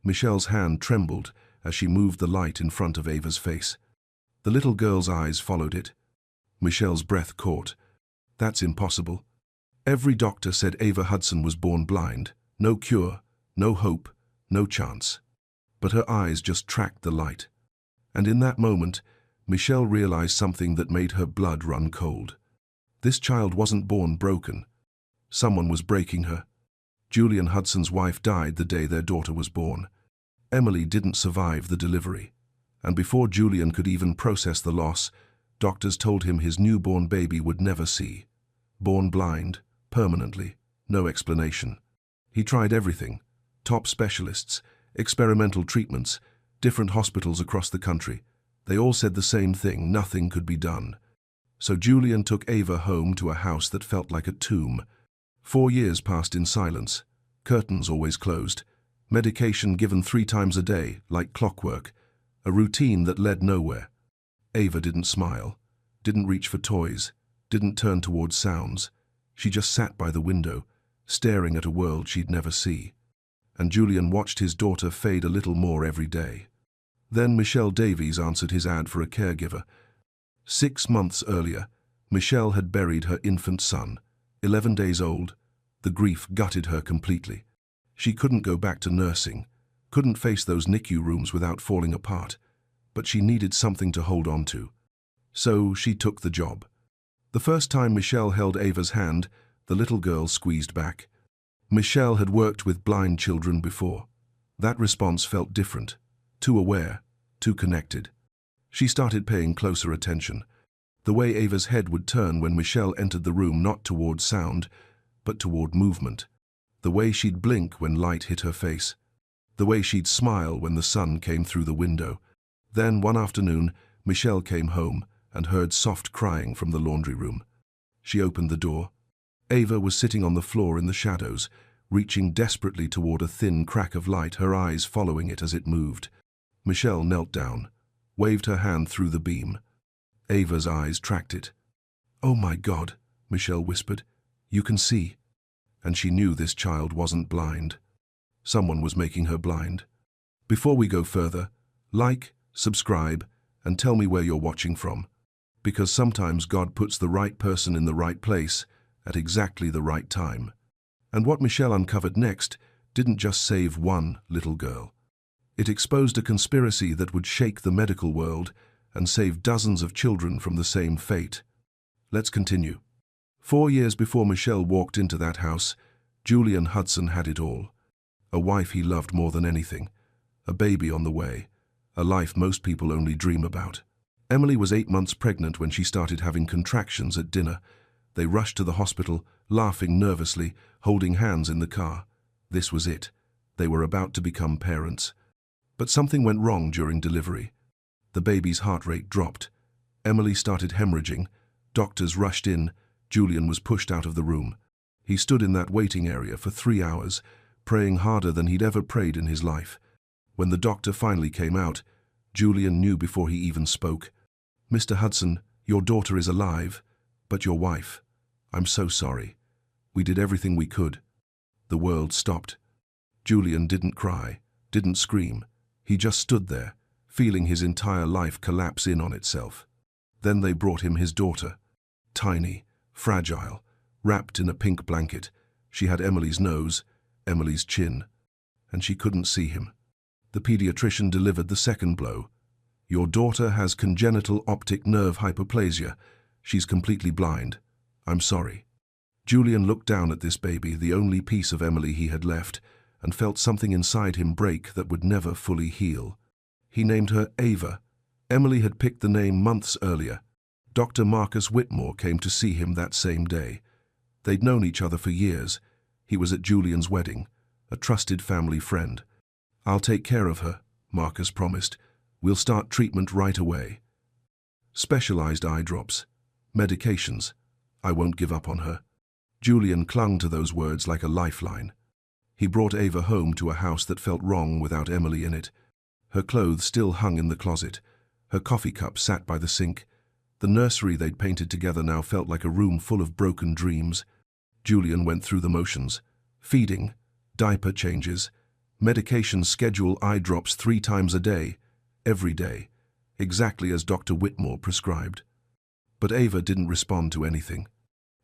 Michelle's hand trembled as she moved the light in front of Ava's face. The little girl's eyes followed it. Michelle's breath caught. That's impossible. Every doctor said Ava Hudson was born blind. No cure, no hope, no chance. But her eyes just tracked the light. And in that moment, Michelle realized something that made her blood run cold. This child wasn't born broken. Someone was breaking her. Julian Hudson's wife died the day their daughter was born. Emily didn't survive the delivery. And before Julian could even process the loss, doctors told him his newborn baby would never see. Born blind, permanently, no explanation. He tried everything. Top specialists, experimental treatments, different hospitals across the country. They all said the same thing, nothing could be done. So Julian took Ava home to a house that felt like a tomb. 4 years passed in silence, curtains always closed, medication given 3 times a day, like clockwork, a routine that led nowhere. Ava didn't smile, didn't reach for toys, didn't turn towards sounds. She just sat by the window, staring at a world she'd never see. And Julian watched his daughter fade a little more every day. Then Michelle Davies answered his ad for a caregiver. 6 months earlier, Michelle had buried her infant son, 11 days old. The grief gutted her completely. She couldn't go back to nursing, couldn't face those NICU rooms without falling apart, but she needed something to hold on to. So she took the job. The first time Michelle held Ava's hand, the little girl squeezed back. Michelle had worked with blind children before. That response felt different, too aware, too connected. She started paying closer attention. The way Ava's head would turn when Michelle entered the room, not toward sound, but toward movement. The way she'd blink when light hit her face. The way she'd smile when the sun came through the window. Then, one afternoon, Michelle came home and heard soft crying from the laundry room. She opened the door. Ava was sitting on the floor in the shadows, reaching desperately toward a thin crack of light, her eyes following it as it moved. Michelle knelt down, waved her hand through the beam. Ava's eyes tracked it. "Oh my God," Michelle whispered. "You can see." And she knew this child wasn't blind. Someone was making her blind. Before we go further, like, subscribe, and tell me where you're watching from. Because sometimes God puts the right person in the right place at exactly the right time. And what Michelle uncovered next didn't just save one little girl. It exposed a conspiracy that would shake the medical world and save dozens of children from the same fate. Let's continue. 4 years before Michelle walked into that house, Julian Hudson had it all. A wife he loved more than anything, a baby on the way, a life most people only dream about. Emily was 8 months pregnant when she started having contractions at dinner. They rushed to the hospital, laughing nervously, holding hands in the car. This was it. They were about to become parents. But something went wrong during delivery. The baby's heart rate dropped. Emily started hemorrhaging. Doctors rushed in. Julian was pushed out of the room. He stood in that waiting area for 3 hours, praying harder than he'd ever prayed in his life. When the doctor finally came out, Julian knew before he even spoke. "Mr. Hudson, your daughter is alive, but your wife. I'm so sorry. We did everything we could." The world stopped. Julian didn't cry, didn't scream. He just stood there, feeling his entire life collapse in on itself. Then they brought him his daughter. Tiny, fragile, wrapped in a pink blanket. She had Emily's nose, Emily's chin, and she couldn't see him. The pediatrician delivered the second blow. "Your daughter has congenital optic nerve hypoplasia. She's completely blind. I'm sorry." Julian looked down at this baby, the only piece of Emily he had left, and felt something inside him break that would never fully heal. He named her Ava. Emily had picked the name months earlier. Dr. Marcus Whitmore came to see him that same day. They'd known each other for years. He was at Julian's wedding, a trusted family friend. "I'll take care of her," Marcus promised. "We'll start treatment right away. Specialized eye drops, medications. I won't give up on her." Julian clung to those words like a lifeline. He brought Ava home to a house that felt wrong without Emily in it. Her clothes still hung in the closet. Her coffee cup sat by the sink. The nursery they'd painted together now felt like a room full of broken dreams. Julian went through the motions. Feeding, diaper changes, Medication schedule eye drops 3 times a day, every day, exactly as Dr. Whitmore prescribed. But Ava didn't respond to anything.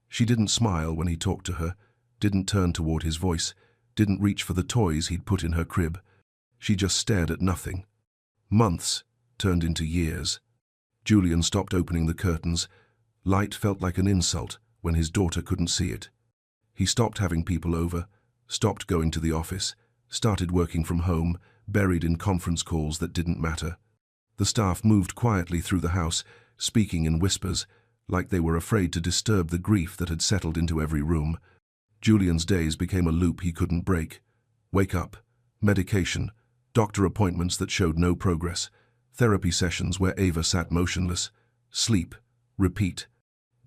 She didn't smile when he talked to her, didn't turn toward his voice, didn't reach for the toys he'd put in her crib. She just stared at nothing. Months turned into years. Julian stopped opening the curtains. Light felt like an insult when his daughter couldn't see it. He stopped having people over, stopped going to the office, started working from home, buried in conference calls that didn't matter. The staff moved quietly through the house, speaking in whispers, like they were afraid to disturb the grief that had settled into every room. Julian's days became a loop he couldn't break. Wake up, medication, doctor appointments that showed no progress, therapy sessions where Ava sat motionless, sleep, repeat.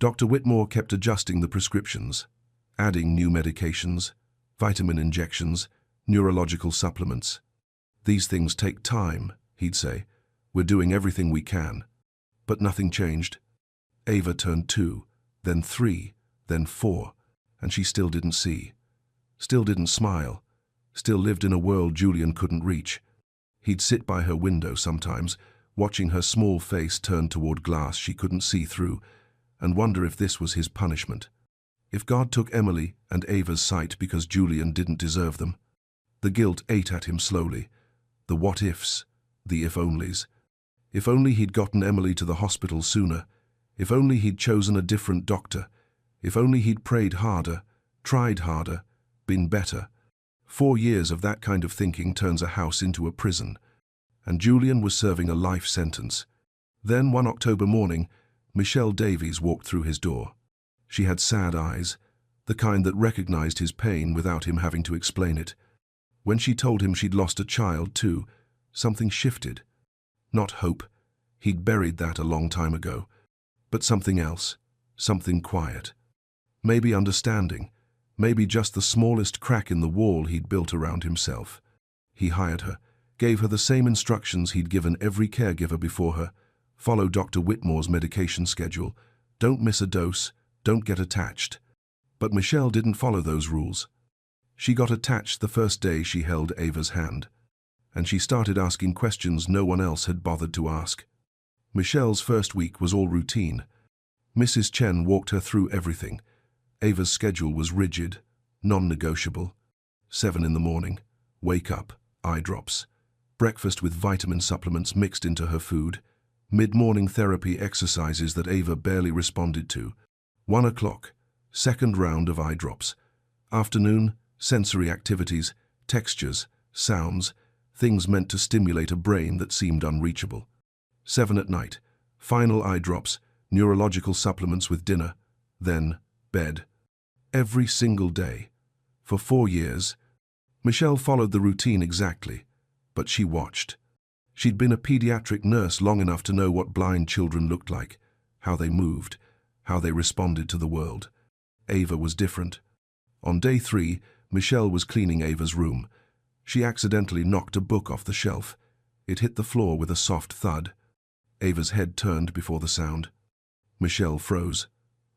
Dr. Whitmore kept adjusting the prescriptions, adding new medications, vitamin injections, neurological supplements. These things take time, he'd say. We're doing everything we can. But nothing changed. Ava turned 2, then 3, then 4, and she still didn't see. Still didn't smile. Still lived in a world Julian couldn't reach. He'd sit by her window sometimes, watching her small face turn toward glass she couldn't see through, and wonder if this was his punishment. If God took Emily and Ava's sight because Julian didn't deserve them. The guilt ate at him slowly. The what-ifs, the if-onlys. If only he'd gotten Emily to the hospital sooner. If only he'd chosen a different doctor. If only he'd prayed harder, tried harder, been better. 4 years of that kind of thinking turns a house into a prison. And Julian was serving a life sentence. Then one October morning, Michelle Davies walked through his door. She had sad eyes, the kind that recognized his pain without him having to explain it. When she told him she'd lost a child too, something shifted. Not hope. He'd buried that a long time ago. But something else. Something quiet. Maybe understanding. Maybe just the smallest crack in the wall he'd built around himself. He hired her, gave her the same instructions he'd given every caregiver before her. Follow Dr. Whitmore's medication schedule. Don't miss a dose. Don't get attached. But Michelle didn't follow those rules. She got attached the first day she held Ava's hand. And she started asking questions no one else had bothered to ask. Michelle's first week was all routine. Mrs. Chen walked her through everything. Ava's schedule was rigid, non-negotiable. 7 in the morning, wake up, eye drops. Breakfast with vitamin supplements mixed into her food. Mid-morning therapy exercises that Ava barely responded to. 1 o'clock, second round of eye drops. Afternoon, sensory activities, textures, sounds, things meant to stimulate a brain that seemed unreachable. 7 at night, final eye drops, neurological supplements with dinner, then bed. Every single day. For 4 years. Michelle followed the routine exactly, but she watched. She'd been a pediatric nurse long enough to know what blind children looked like, how they moved, how they responded to the world. Ava was different. On day 3, Michelle was cleaning Ava's room. She accidentally knocked a book off the shelf. It hit the floor with a soft thud. Ava's head turned before the sound. Michelle froze.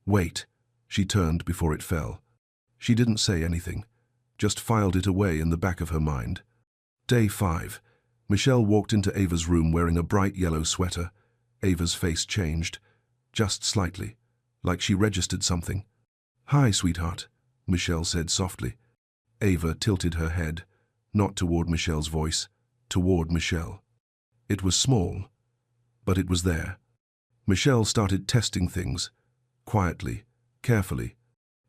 Wait. She turned before it fell. She didn't say anything, just filed it away in the back of her mind. Day 5. Michelle walked into Ava's room wearing a bright yellow sweater. Ava's face changed, just slightly, like she registered something. "Hi, sweetheart," Michelle said softly. Ava tilted her head, not toward Michelle's voice, toward Michelle. It was small, but it was there. Michelle started testing things, quietly, carefully.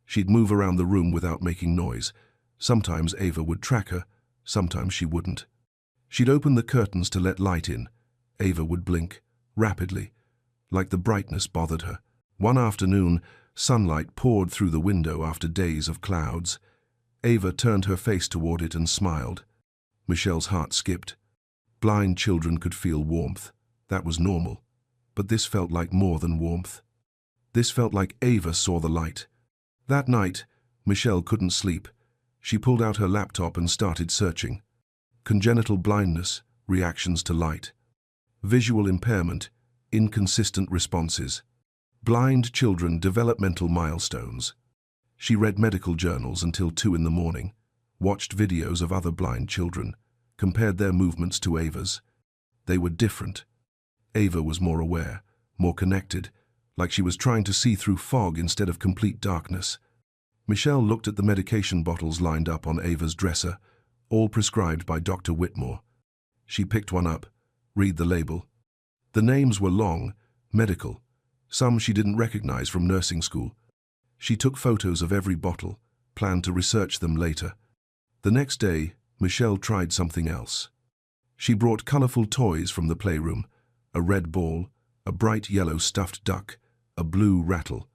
She'd move around the room without making noise. Sometimes Ava would track her, sometimes she wouldn't. She'd open the curtains to let light in. Ava would blink, rapidly, like the brightness bothered her. One afternoon, sunlight poured through the window after days of clouds. Ava turned her face toward it and smiled. Michelle's heart skipped. Blind children could feel warmth. That was normal. But this felt like more than warmth. This felt like Ava saw the light. That night, Michelle couldn't sleep. She pulled out her laptop and started searching. Congenital blindness, reactions to light. Visual impairment, inconsistent responses. Blind children, developmental milestones. She read medical journals until 2 in the morning. watched videos of other blind children, compared their movements to Ava's. They were different. Ava was more aware, more connected, like she was trying to see through fog instead of complete darkness. Michelle looked at the medication bottles lined up on Ava's dresser, all prescribed by Dr. Whitmore. She picked one up, read the label. The names were long, medical, some she didn't recognize from nursing school. She took photos of every bottle, planned to research them later. The next day, Michelle tried something else. She brought colorful toys from the playroom, a red ball, a bright yellow stuffed duck, a blue rattle.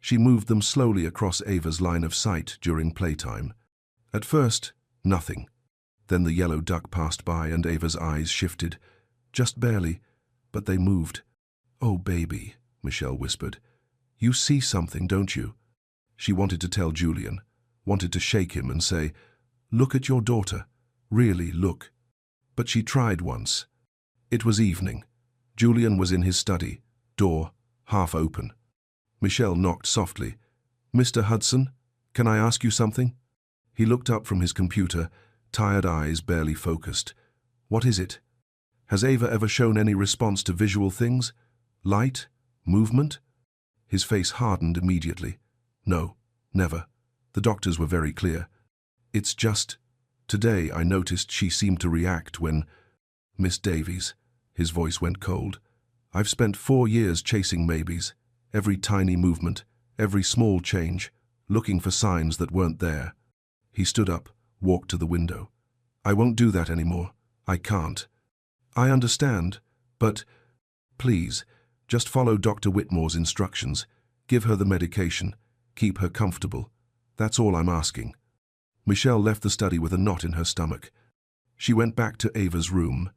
She moved them slowly across Ava's line of sight during playtime. At first, nothing. Then the yellow duck passed by and Ava's eyes shifted. Just barely, but they moved. "Oh, baby," Michelle whispered. "You see something, don't you?" She wanted to tell Julian, wanted to shake him and say, "Look at your daughter. Really, look." But she tried once. It was evening. Julian was in his study, door half open. Michelle knocked softly. "Mr. Hudson, can I ask you something?" He looked up from his computer, tired eyes barely focused. "What is it? Has Ava ever shown any response to visual things? Light? Movement?" His face hardened immediately. "No, never. The doctors were very clear. It's just, today I noticed she seemed to react when—" "Miss Davies," his voice went cold. "I've spent 4 years chasing maybes, every tiny movement, every small change, looking for signs that weren't there." He stood up, walked to the window. "I won't do that anymore. I can't. I understand, but please, just follow Dr. Whitmore's instructions. Give her the medication. Keep her comfortable. That's all I'm asking." Michelle left the study with a knot in her stomach. She went back to Ava's room,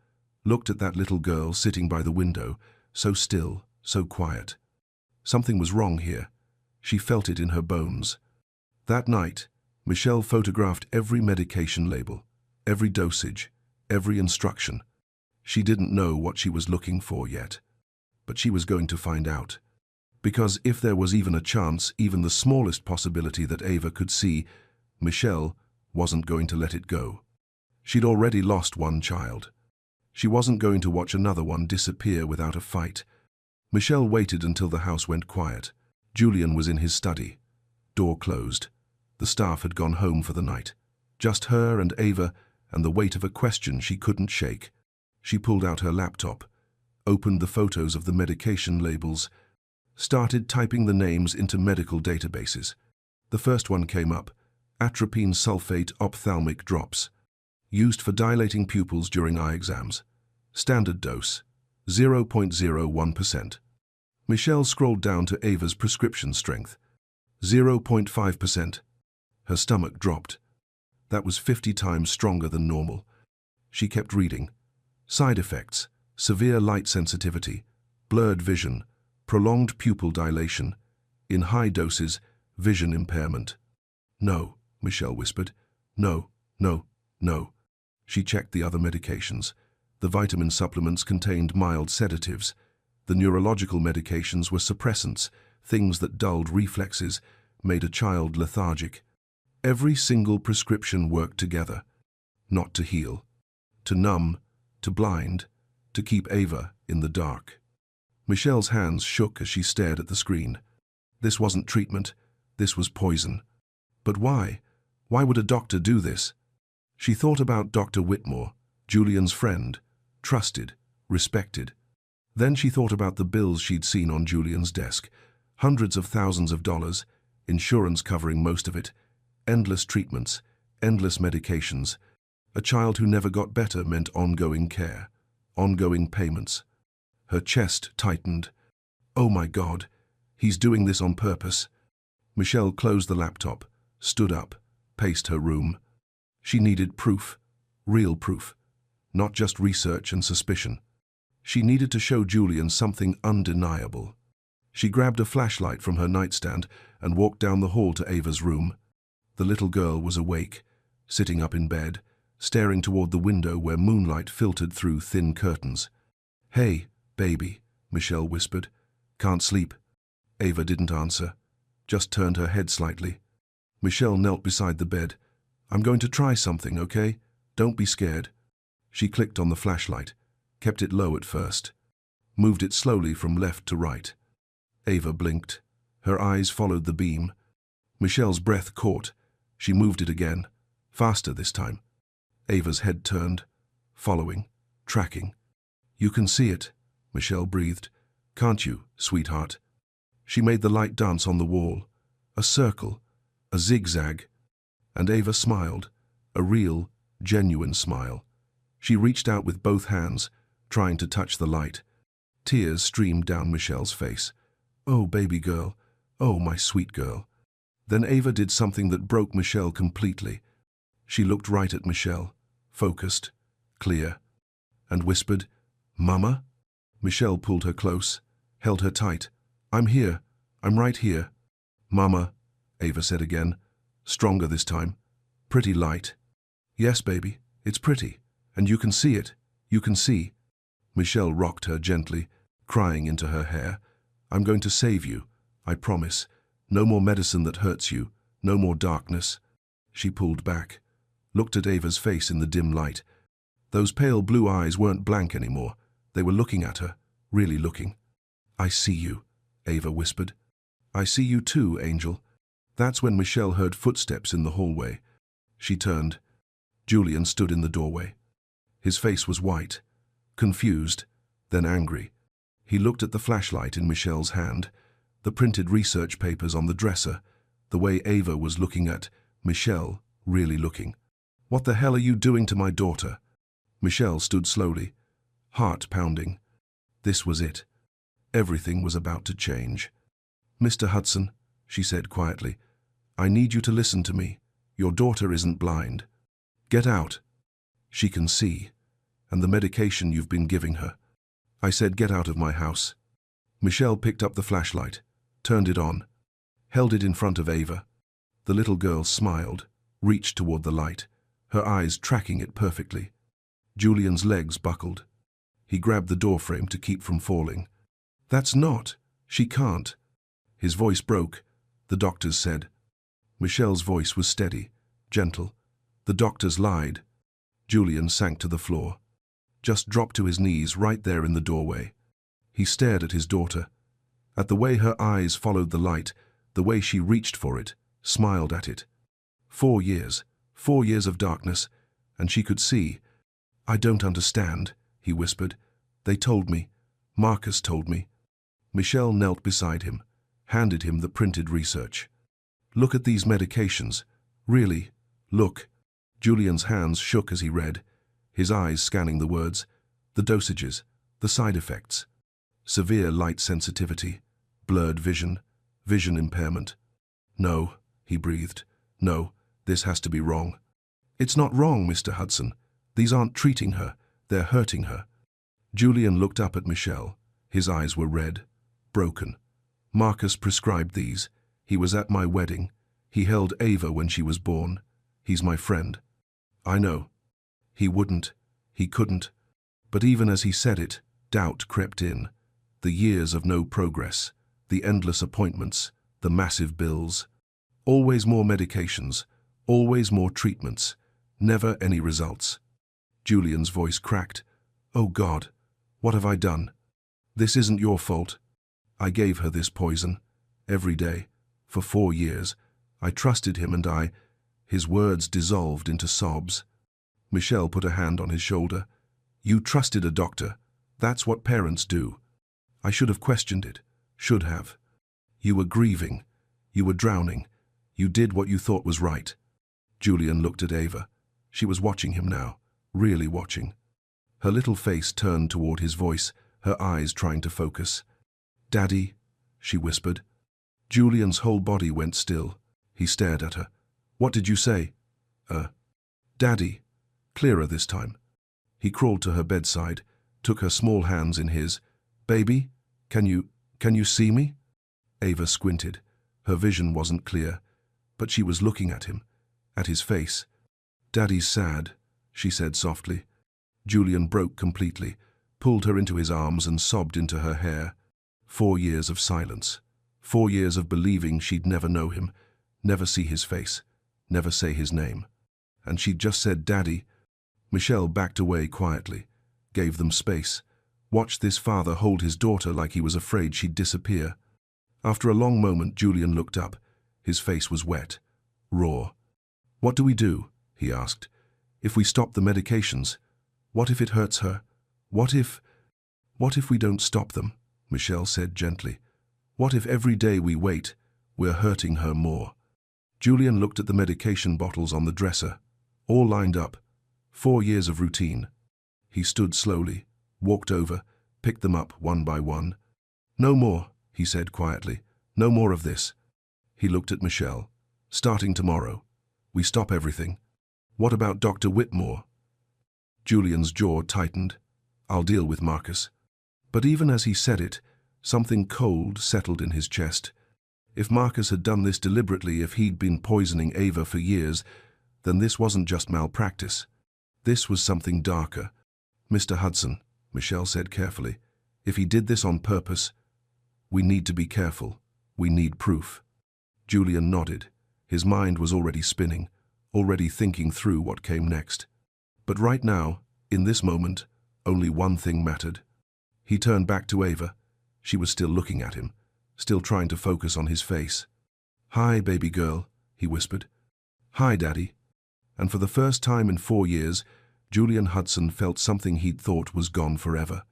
looked at that little girl sitting by the window, so still, so quiet. Something was wrong here. She felt it in her bones. That night, Michelle photographed every medication label, every dosage, every instruction. She didn't know what she was looking for yet, but she was going to find out. Because if there was even a chance, even the smallest possibility that Ava could see, Michelle wasn't going to let it go. She'd already lost one child. She wasn't going to watch another one disappear without a fight. Michelle waited until the house went quiet. Julian was in his study. Door closed. The staff had gone home for the night. Just her and Ava and the weight of a question she couldn't shake. She pulled out her laptop, opened the photos of the medication labels, started typing the names into medical databases. The first one came up: atropine sulfate ophthalmic drops, used for dilating pupils during eye exams. Standard dose, 0.01%. Michelle scrolled down to Ava's prescription strength, 0.5%. Her stomach dropped. That was 50 times stronger than normal. She kept reading. Side effects: severe light sensitivity, blurred vision, prolonged pupil dilation, in high doses, vision impairment. "No," Michelle whispered. "No, no, no." She checked the other medications. The vitamin supplements contained mild sedatives. The neurological medications were suppressants, things that dulled reflexes, made a child lethargic. Every single prescription worked together. Not to heal, to numb, to blind, to keep Ava in the dark. Michelle's hands shook as she stared at the screen. This wasn't treatment, this was poison. But why? Why would a doctor do this? She thought about Dr. Whitmore, Julian's friend, trusted, respected. Then she thought about the bills she'd seen on Julian's desk, hundreds of thousands of dollars, insurance covering most of it, endless treatments, endless medications. A child who never got better meant ongoing care, ongoing payments. Her chest tightened. Oh my God, he's doing this on purpose. Michelle closed the laptop, stood up, paced her room. She needed proof, real proof, not just research and suspicion. She needed to show Julian something undeniable. She grabbed a flashlight from her nightstand and walked down the hall to Ava's room. The little girl was awake, sitting up in bed, staring toward the window where moonlight filtered through thin curtains. "Hey, baby," Michelle whispered. "Can't sleep?" Ava didn't answer, just turned her head slightly. Michelle knelt beside the bed. I'm going to try something, okay? Don't be scared. She clicked on the flashlight, kept it low at first, moved it slowly from left to right. Ava blinked. Her eyes followed the beam. Michelle's breath caught. She moved it again, faster this time. Ava's head turned, following, tracking. You can see it, Michelle breathed. Can't you, sweetheart? She made the light dance on the wall. A circle, a zigzag. And Ava smiled, a real, genuine smile. She reached out with both hands, trying to touch the light. Tears streamed down Michelle's face. Oh, baby girl. Oh, my sweet girl. Then Ava did something that broke Michelle completely. She looked right at Michelle, focused, clear, and whispered, Mama? Michelle pulled her close, held her tight. I'm here. I'm right here. Mama, Ava said again, stronger this time. Pretty light. Yes, baby, it's pretty. And you can see it. You can see. Michelle rocked her gently, crying into her hair. I'm going to save you. I promise. No more medicine that hurts you. No more darkness. She pulled back, looked at Ava's face in the dim light. Those pale blue eyes weren't blank anymore. They were looking at her, really looking. I see you, Ava whispered. I see you too, Angel. That's when Michelle heard footsteps in the hallway. She turned. Julian stood in the doorway. His face was white, confused, then angry. He looked at the flashlight in Michelle's hand, the printed research papers on the dresser, the way Ava was looking at Michelle, really looking. What the hell are you doing to my daughter? Michelle stood slowly, heart pounding. This was it. Everything was about to change. Mr. Hudson, she said quietly, I need you to listen to me. Your daughter isn't blind. Get out. She can see. And the medication you've been giving her. I said get out of my house. Michelle picked up the flashlight, turned it on, held it in front of Ava. The little girl smiled, reached toward the light, her eyes tracking it perfectly. Julian's legs buckled. He grabbed the doorframe to keep from falling. That's not. She can't. His voice broke. The doctors said. Michelle's voice was steady, gentle. The doctors lied. Julian sank to the floor, just dropped to his knees right there in the doorway. He stared at his daughter, at the way her eyes followed the light, the way she reached for it, smiled at it. 4 years of darkness, and she could see. I don't understand, he whispered. They told me. Marcus told me. Michelle knelt beside him, handed him the printed research. Look at these medications. Really, look. Julian's hands shook as he read, his eyes scanning the words, the dosages, the side effects. Severe light sensitivity, blurred vision, vision impairment. No, he breathed. No, this has to be wrong. It's not wrong, Mr. Hudson. These aren't treating her, they're hurting her. Julian looked up at Michelle. His eyes were red, broken. Marcus prescribed these. He was at my wedding. He held Ava when she was born. He's my friend. I know. He wouldn't. He couldn't. But even as he said it, doubt crept in. The years of no progress, the endless appointments, the massive bills. Always more medications, always more treatments, never any results. Julian's voice cracked. Oh God, what have I done? This isn't your fault. I gave her this poison, every day, for 4 years. I trusted him and His words dissolved into sobs. Michelle put a hand on his shoulder. You trusted a doctor. That's what parents do. I should have questioned it. Should have. You were grieving. You were drowning. You did what you thought was right. Julian looked at Ava. She was watching him now, really watching. Her little face turned toward his voice, her eyes trying to focus. Daddy, she whispered. Julian's whole body went still. He stared at her. What did you say? Daddy. Clearer this time. He crawled to her bedside, took her small hands in his. Baby, can you see me? Ava squinted. Her vision wasn't clear, but she was looking at him, at his face. Daddy's sad, she said softly. Julian broke completely, pulled her into his arms and sobbed into her hair. 4 years of silence. 4 years of believing she'd never know him, never see his face, never say his name. and she'd just said Daddy. Michelle backed away quietly, gave them space, watched this father hold his daughter like he was afraid she'd disappear. After a long moment, Julian looked up. His face was wet, raw. "What do we do?" he asked. "If we stop the medications? What if it hurts her? What if we don't stop them?" Michelle said gently. "What if every day we wait, we're hurting her more?" Julian looked at the medication bottles on the dresser, all lined up, 4 years of routine. He stood slowly, walked over, picked them up one by one. "No more," he said quietly. "No more of this." He looked at Michelle. "Starting tomorrow, we stop everything. What about Dr. Whitmore?" Julian's jaw tightened. "I'll deal with Marcus." But even as he said it, something cold settled in his chest. If Marcus had done this deliberately, if he'd been poisoning Ava for years, then this wasn't just malpractice. This was something darker. "Mr. Hudson," Michelle said carefully, "if he did this on purpose, we need to be careful. We need proof." Julian nodded. His mind was already spinning, already thinking through what came next. But right now, in this moment, only one thing mattered. He turned back to Ava. She was still looking at him, still trying to focus on his face. "Hi, baby girl," he whispered. "Hi, Daddy." And for the first time in 4 years, Julian Hudson felt something he'd thought was gone forever.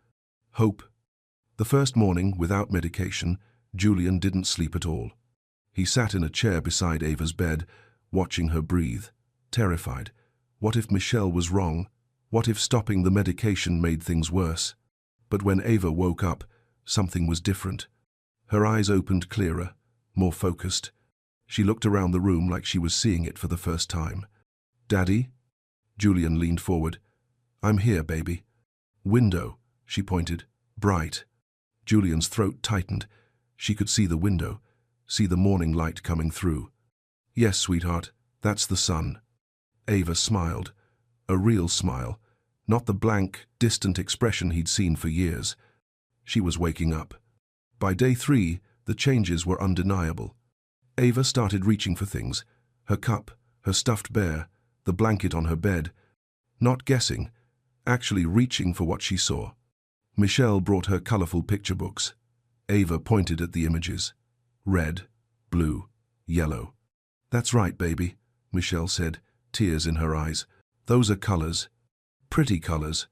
Hope. The first morning, without medication, Julian didn't sleep at all. He sat in a chair beside Ava's bed, watching her breathe, terrified. What if Michelle was wrong? What if stopping the medication made things worse? But when Ava woke up, something was different. Her eyes opened clearer, more focused. She looked around the room like she was seeing it for the first time. "Daddy?" Julian leaned forward. "I'm here, baby." "Window," she pointed. "Bright." Julian's throat tightened. She could see the window, see the morning light coming through. "Yes, sweetheart, that's the sun." Ava smiled. A real smile, not the blank, distant expression he'd seen for years. She was waking up. By day 3, the changes were undeniable. Ava started reaching for things. Her cup, her stuffed bear, the blanket on her bed. Not guessing, actually reaching for what she saw. Michelle brought her colorful picture books. Ava pointed at the images. Red, blue, yellow. "That's right, baby," Michelle said, tears in her eyes. "Those are colors. Pretty colors."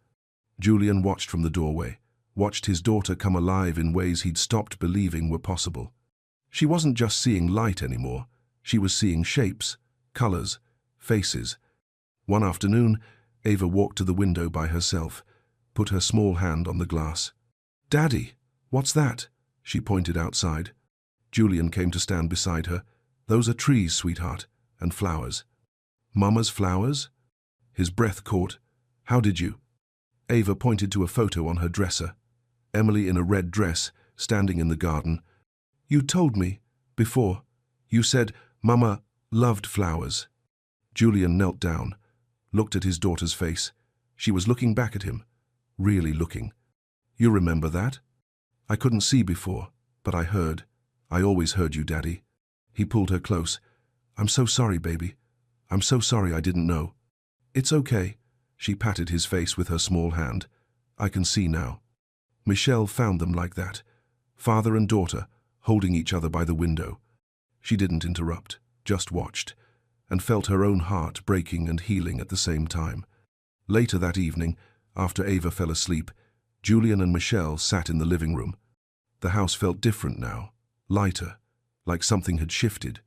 Julian watched from the doorway, watched his daughter come alive in ways he'd stopped believing were possible. She wasn't just seeing light anymore. She was seeing shapes, colors, faces. One afternoon, Ava walked to the window by herself, put her small hand on the glass. "Daddy, what's that?" She pointed outside. Julian came to stand beside her. "Those are trees, sweetheart, and flowers." "Mama's flowers?" His breath caught. "How did you?" Ava pointed to a photo on her dresser. Emily in a red dress, standing in the garden. "You told me, before. You said Mama loved flowers." Julian knelt down, looked at his daughter's face. She was looking back at him, really looking. "You remember that?" "I couldn't see before, but I heard. I always heard you, Daddy." He pulled her close. "I'm so sorry, baby. I'm so sorry I didn't know." "It's okay." She patted his face with her small hand. "I can see now." Michelle found them like that, father and daughter, holding each other by the window. She didn't interrupt, just watched, and felt her own heart breaking and healing at the same time. Later that evening, after Ava fell asleep, Julian and Michelle sat in the living room. The house felt different now, lighter, like something had shifted.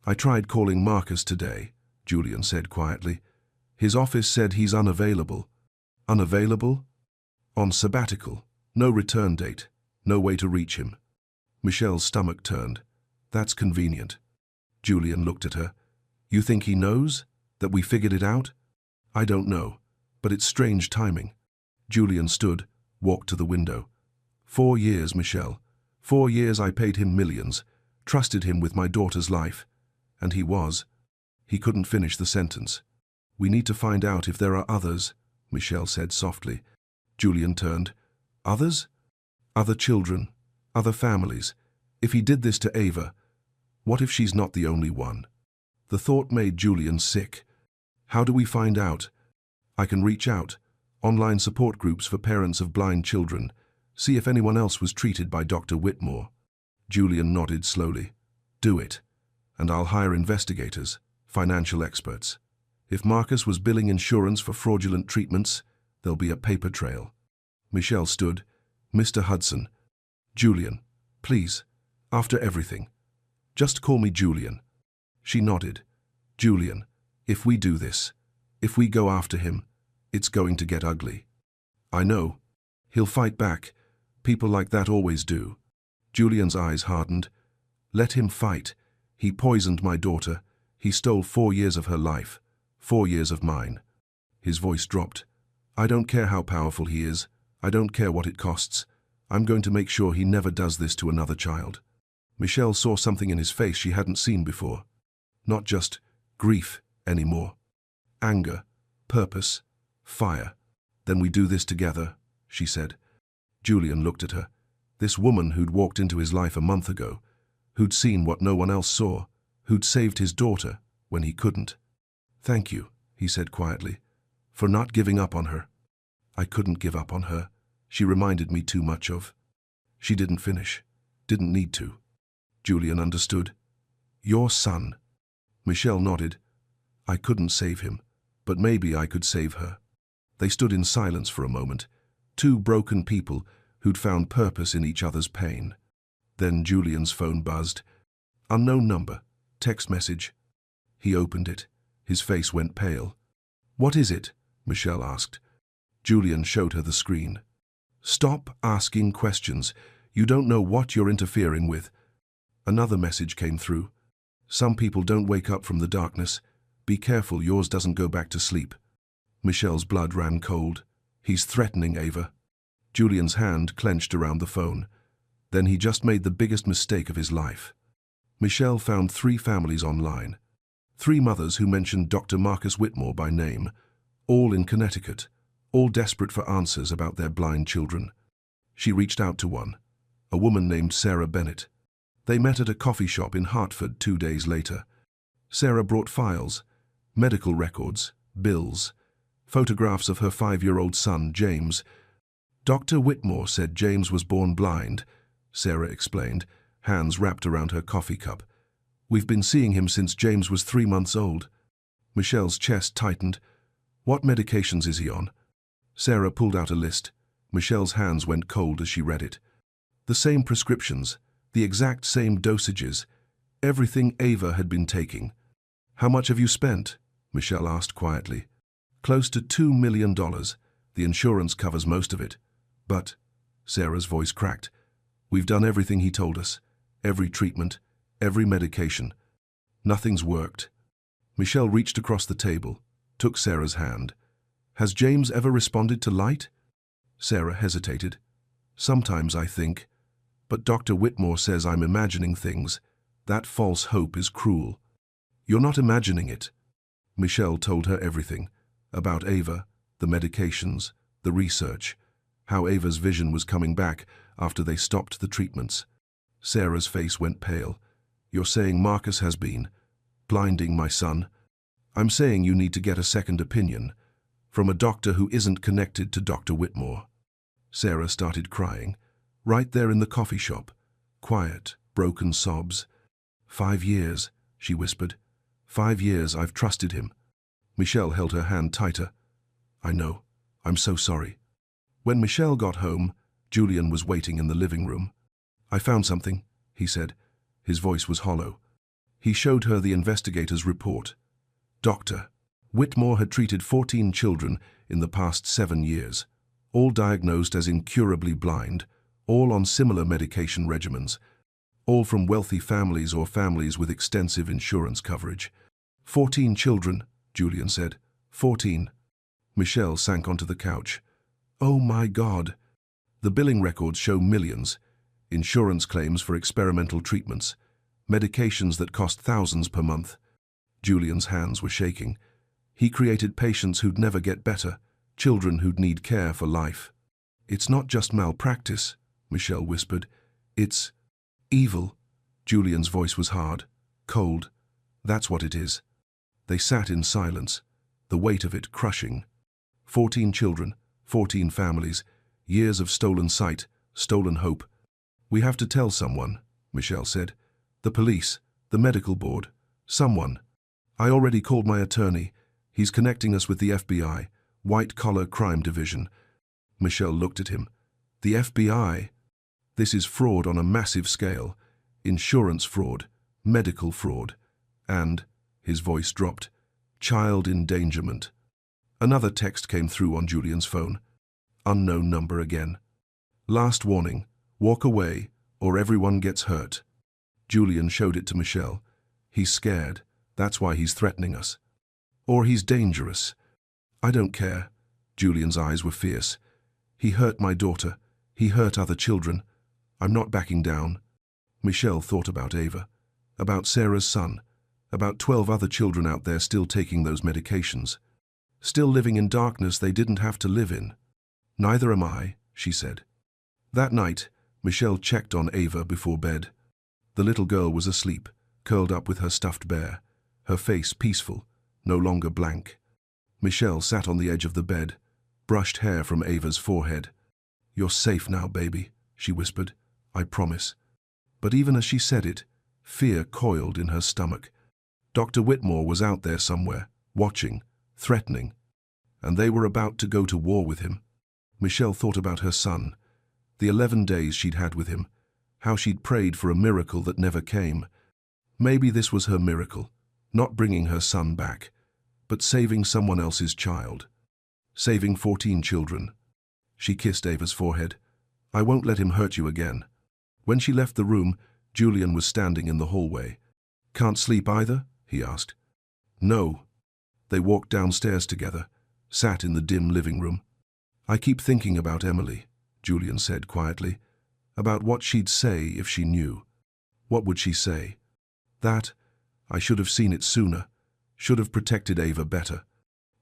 "I tried calling Marcus today," Julian said quietly. "His office said he's unavailable." "Unavailable?" "On sabbatical. No return date. No way to reach him." Michelle's stomach turned. "That's convenient." Julian looked at her. "You think he knows? That we figured it out?" "I don't know, but it's strange timing." Julian stood, walked to the window. 4 years, Michelle. 4 years I paid him millions, trusted him with my daughter's life. And he was. He couldn't finish the sentence. "We need to find out if there are others," Michelle said softly. Julian turned. "Others?" "Other children, other families. If he did this to Ava, what if she's not the only one?" The thought made Julian sick. How do we find out? I can reach out. Online support groups for parents of blind children. See if anyone else was treated by Dr. Whitmore. Julian nodded slowly. Do it. And I'll hire investigators, financial experts. If Marcus was billing insurance for fraudulent treatments, there'll be a paper trail. Michelle stood. Mr. Hudson. Julian, please, after everything. Just call me Julian. She nodded. Julian, if we do this, if we go after him, it's going to get ugly. I know. He'll fight back. People like that always do. Julian's eyes hardened. Let him fight. He poisoned my daughter. He stole 4 years of her life. 4 years of mine. His voice dropped. I don't care how powerful he is. I don't care what it costs. I'm going to make sure he never does this to another child. Michelle saw something in his face she hadn't seen before. Not just grief anymore. Anger, purpose, fire. Then we do this together, she said. Julian looked at her. This woman who'd walked into his life a month ago, who'd seen what no one else saw, who'd saved his daughter when he couldn't. Thank you, he said quietly, for not giving up on her. I couldn't give up on her. She reminded me too much of. She didn't finish. Didn't need to. Julian understood. Your son. Michelle nodded. I couldn't save him, but maybe I could save her. They stood in silence for a moment, two broken people who'd found purpose in each other's pain. Then Julian's phone buzzed. Unknown number. Text message. He opened it. His face went pale. What is it? Michelle asked. Julian showed her the screen. Stop asking questions. You don't know what you're interfering with. Another message came through. Some people don't wake up from the darkness. Be careful yours doesn't go back to sleep. Michelle's blood ran cold. He's threatening Ava. Julian's hand clenched around the phone. Then he just made the biggest mistake of his life. Michelle found 3 families online. 3 mothers who mentioned Dr. Marcus Whitmore by name, all in Connecticut, all desperate for answers about their blind children. She reached out to one, a woman named Sarah Bennett. They met at a coffee shop in Hartford 2 days later. Sarah brought files, medical records, bills, photographs of her 5-year-old son, James. Dr. Whitmore said James was born blind, Sarah explained, hands wrapped around her coffee cup. We've been seeing him since James was 3 months old. Michelle's chest tightened. What medications is he on? Sarah pulled out a list. Michelle's hands went cold as she read it. The same prescriptions, the exact same dosages, everything Ava had been taking. How much have you spent? Michelle asked quietly. Close to $2 million. The insurance covers most of it. But, Sarah's voice cracked, we've done everything he told us. Every treatment, every medication. Nothing's worked. Michelle reached across the table, took Sarah's hand. Has James ever responded to light? Sarah hesitated. Sometimes I think. But Dr. Whitmore says I'm imagining things. That false hope is cruel. You're not imagining it. Michelle told her everything. About Ava, the medications, the research, how Ava's vision was coming back after they stopped the treatments. Sarah's face went pale. You're saying Marcus has been blinding my son? I'm saying you need to get a second opinion from a doctor who isn't connected to Dr. Whitmore. Sarah started crying, right there in the coffee shop. Quiet, broken sobs. 5 years, she whispered. 5 years I've trusted him. Michelle held her hand tighter. I know. I'm so sorry. When Michelle got home, Julian was waiting in the living room. I found something, he said. His voice was hollow. He showed her the investigator's report. Dr. Whitmore had treated 14 children in the past 7 years, all diagnosed as incurably blind, all on similar medication regimens, all from wealthy families or families with extensive insurance coverage. 14 children, Julian said. 14. Michelle sank onto the couch. Oh my God. The billing records show millions. Insurance claims for experimental treatments, medications that cost thousands per month. Julian's hands were shaking. He created patients who'd never get better, children who'd need care for life. It's not just malpractice, Michelle whispered. It's evil. Julian's voice was hard, cold. That's what it is. They sat in silence. the weight of it crushing. 14 children, 14 families, years of stolen sight, stolen hope. "We have to tell someone," Michelle said. "The police, the medical board, someone. I already called my attorney. He's connecting us with the FBI, white-collar crime division." Michelle looked at him. "The FBI? This is fraud on a massive scale. Insurance fraud, medical fraud, and," his voice dropped, "child endangerment." Another text came through on Julian's phone. Unknown number again. "Last warning, walk away or everyone gets hurt." Julian showed it to Michelle. "He's scared. That's why he's threatening us. Or he's dangerous." "I don't care." Julian's eyes were fierce. "He hurt my daughter. He hurt other children. I'm not backing down." Michelle thought about Ava, about Sarah's son, about 12 other children out there still taking those medications, still living in darkness they didn't have to live in. "Neither am I," she said. That night, Michelle checked on Ava before bed. The little girl was asleep, curled up with her stuffed bear, her face peaceful, no longer blank. Michelle sat on the edge of the bed, brushed hair from Ava's forehead. "You're safe now, baby," she whispered. "I promise." But even as she said it, fear coiled in her stomach. Dr. Whitmore was out there somewhere, watching, threatening, and they were about to go to war with him. Michelle thought about her son, the 11 days she'd had with him, how she'd prayed for a miracle that never came. Maybe this was her miracle, not bringing her son back, but saving someone else's child. Saving 14 children. She kissed Ava's forehead. "I won't let him hurt you again." When she left the room, Julian was standing in the hallway. "Can't sleep either?" he asked. "No." They walked downstairs together, sat in the dim living room. "I keep thinking about Emily," Julian said quietly, "about what she'd say if she knew." "What would she say?" "That I should have seen it sooner, should have protected Ava better."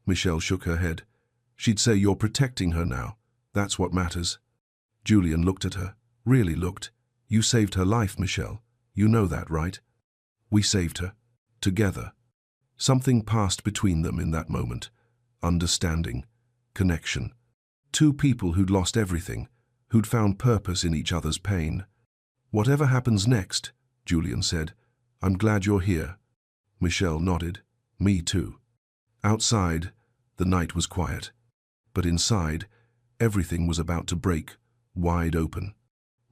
Michelle shook her head. "She'd say you're protecting her now. That's what matters." Julian looked at her, really looked. "You saved her life, Michelle. You know that, right?" "We saved her. Together." Something passed between them in that moment. Understanding. Connection. Two people who'd lost everything, who'd found purpose in each other's pain. "Whatever happens next," Julian said, "I'm glad you're here." Michelle nodded. "Me too." Outside, the night was quiet. But inside, everything was about to break, wide open.